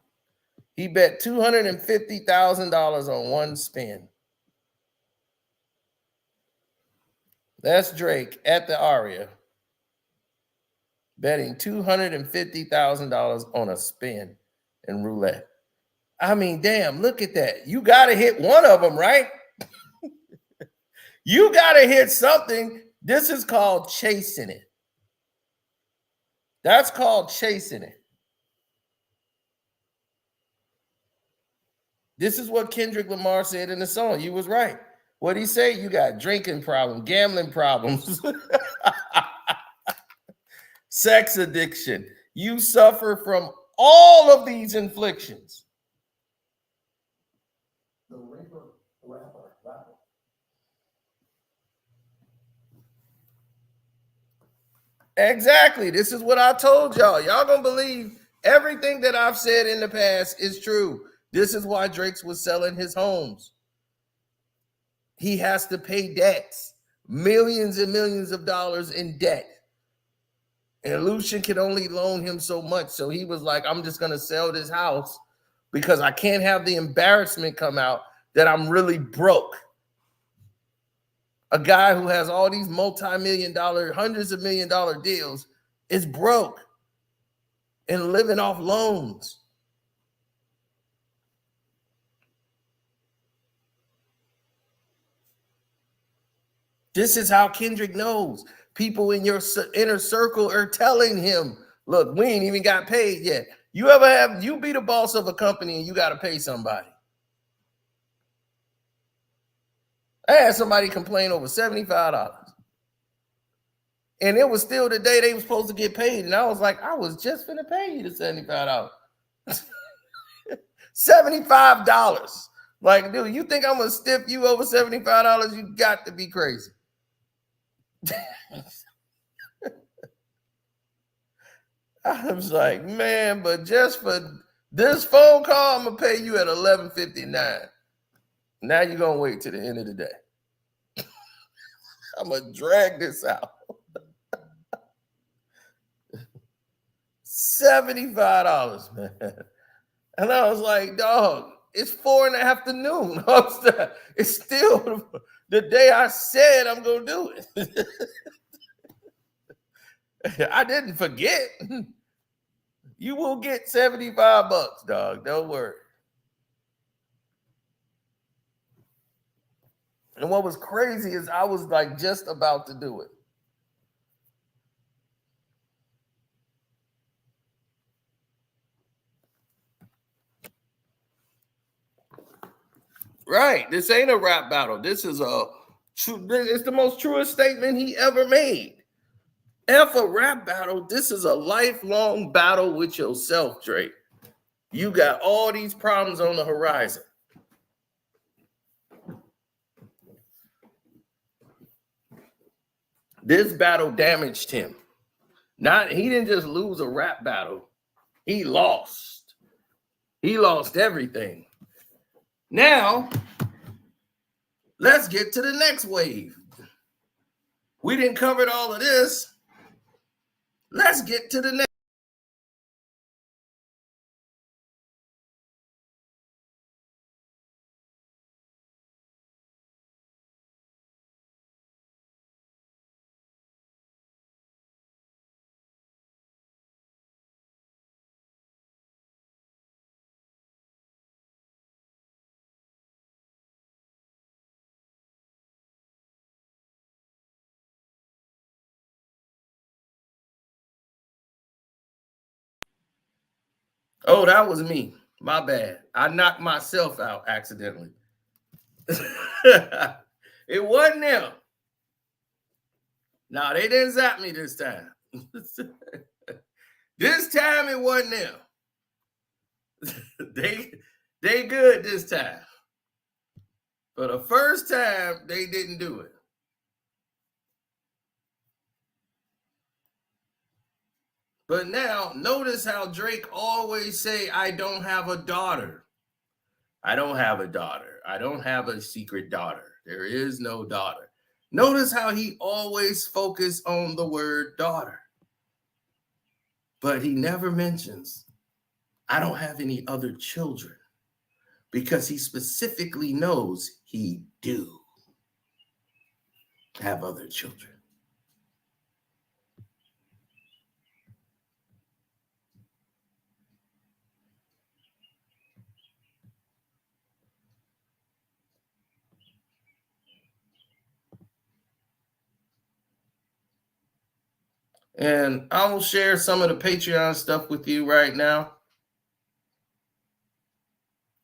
He bet $250,000 on one spin. That's Drake at the Aria betting $250,000 on a spin in roulette. I mean, damn, look at that. You got to hit one of them, right? You got to hit something. This is called chasing it. That's called chasing it. This is what Kendrick Lamar said in the song. You was right. What'd he say? You got drinking problems, gambling problems, sex addiction. You suffer from all of these inflictions. Exactly. This is what I told y'all. Y'all gonna believe everything that I've said in the past is true. This is why Drake was selling his homes. He has to pay debts, millions and millions of dollars in debt. And Lucian can only loan him so much. So he was like, I'm just gonna sell this house because I can't have the embarrassment come out that I'm really broke. A guy who has all these multi-million dollar, hundreds of $1 million deals is broke and living off loans. This is how Kendrick knows. People in your inner circle are telling him, look, we ain't even got paid yet. You be the boss of a company and you got to pay somebody. I had somebody complain over $75. And it was still the day they were supposed to get paid. And I was like, I was just finna pay you the $75. $75. Like, dude, you think I'm gonna stiff you over $75? You got to be crazy. I was like, man, but just for this phone call, I'm gonna pay you at $11.59. Now you're gonna wait till the end of the day. I'm gonna drag this out. $75, man. And I was like, dog, it's 4 in the afternoon. It's still the day I said I'm gonna do it. I didn't forget. You will get $75, dog. Don't worry. And what was crazy is I was like just about to do it. Right. This ain't a rap battle. This is it's the most truest statement he ever made. F a rap battle. This is a lifelong battle with yourself, Drake. You got all these problems on the horizon. This battle damaged him. He didn't just lose a rap battle. He lost. He lost everything. Now, let's get to the next wave. We didn't cover all of this. Let's get to the next. Oh, that was me. My bad. I knocked myself out accidentally. It wasn't them. No, they didn't zap me this time. This time it wasn't them. They good this time. For the first time, they didn't do it. But now, notice how Drake always say, I don't have a daughter. I don't have a daughter. I don't have a secret daughter. There is no daughter. Notice how he always focuses on the word daughter. But he never mentions, I don't have any other children. Because he specifically knows he do have other children. And I will share some of the Patreon stuff with you right now,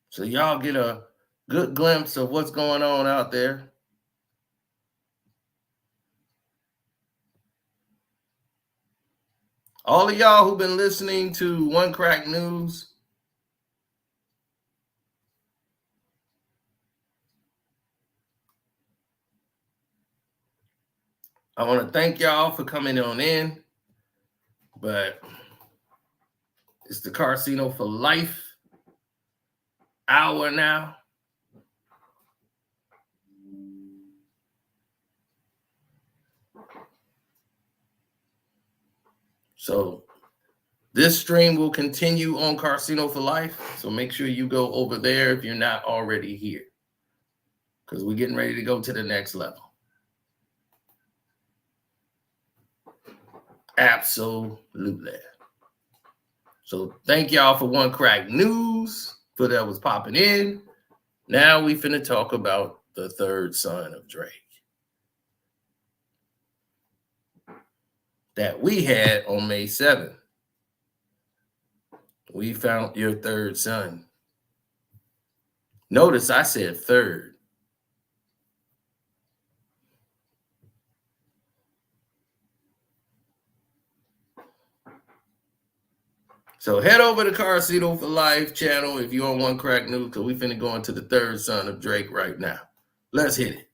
so y'all get a good glimpse of what's going on out there. All of y'all who've been listening to ONECRAKNEWS, I want to thank y'all for coming on in, but it's the Karceno for Life hour now. So this stream will continue on Karceno for Life. So make sure you go over there if you're not already here, because we're getting ready to go to the next level. Absolutely. So thank y'all for ONECRAKNEWS, for that was popping in. Now we finna talk about the third son of Drake. that we had on May 7th. We found your third son. Notice I said third. So head over to Karceno for Life channel if you're on One Crack News, because we finna go into the third son of Drake right now. Let's hit it.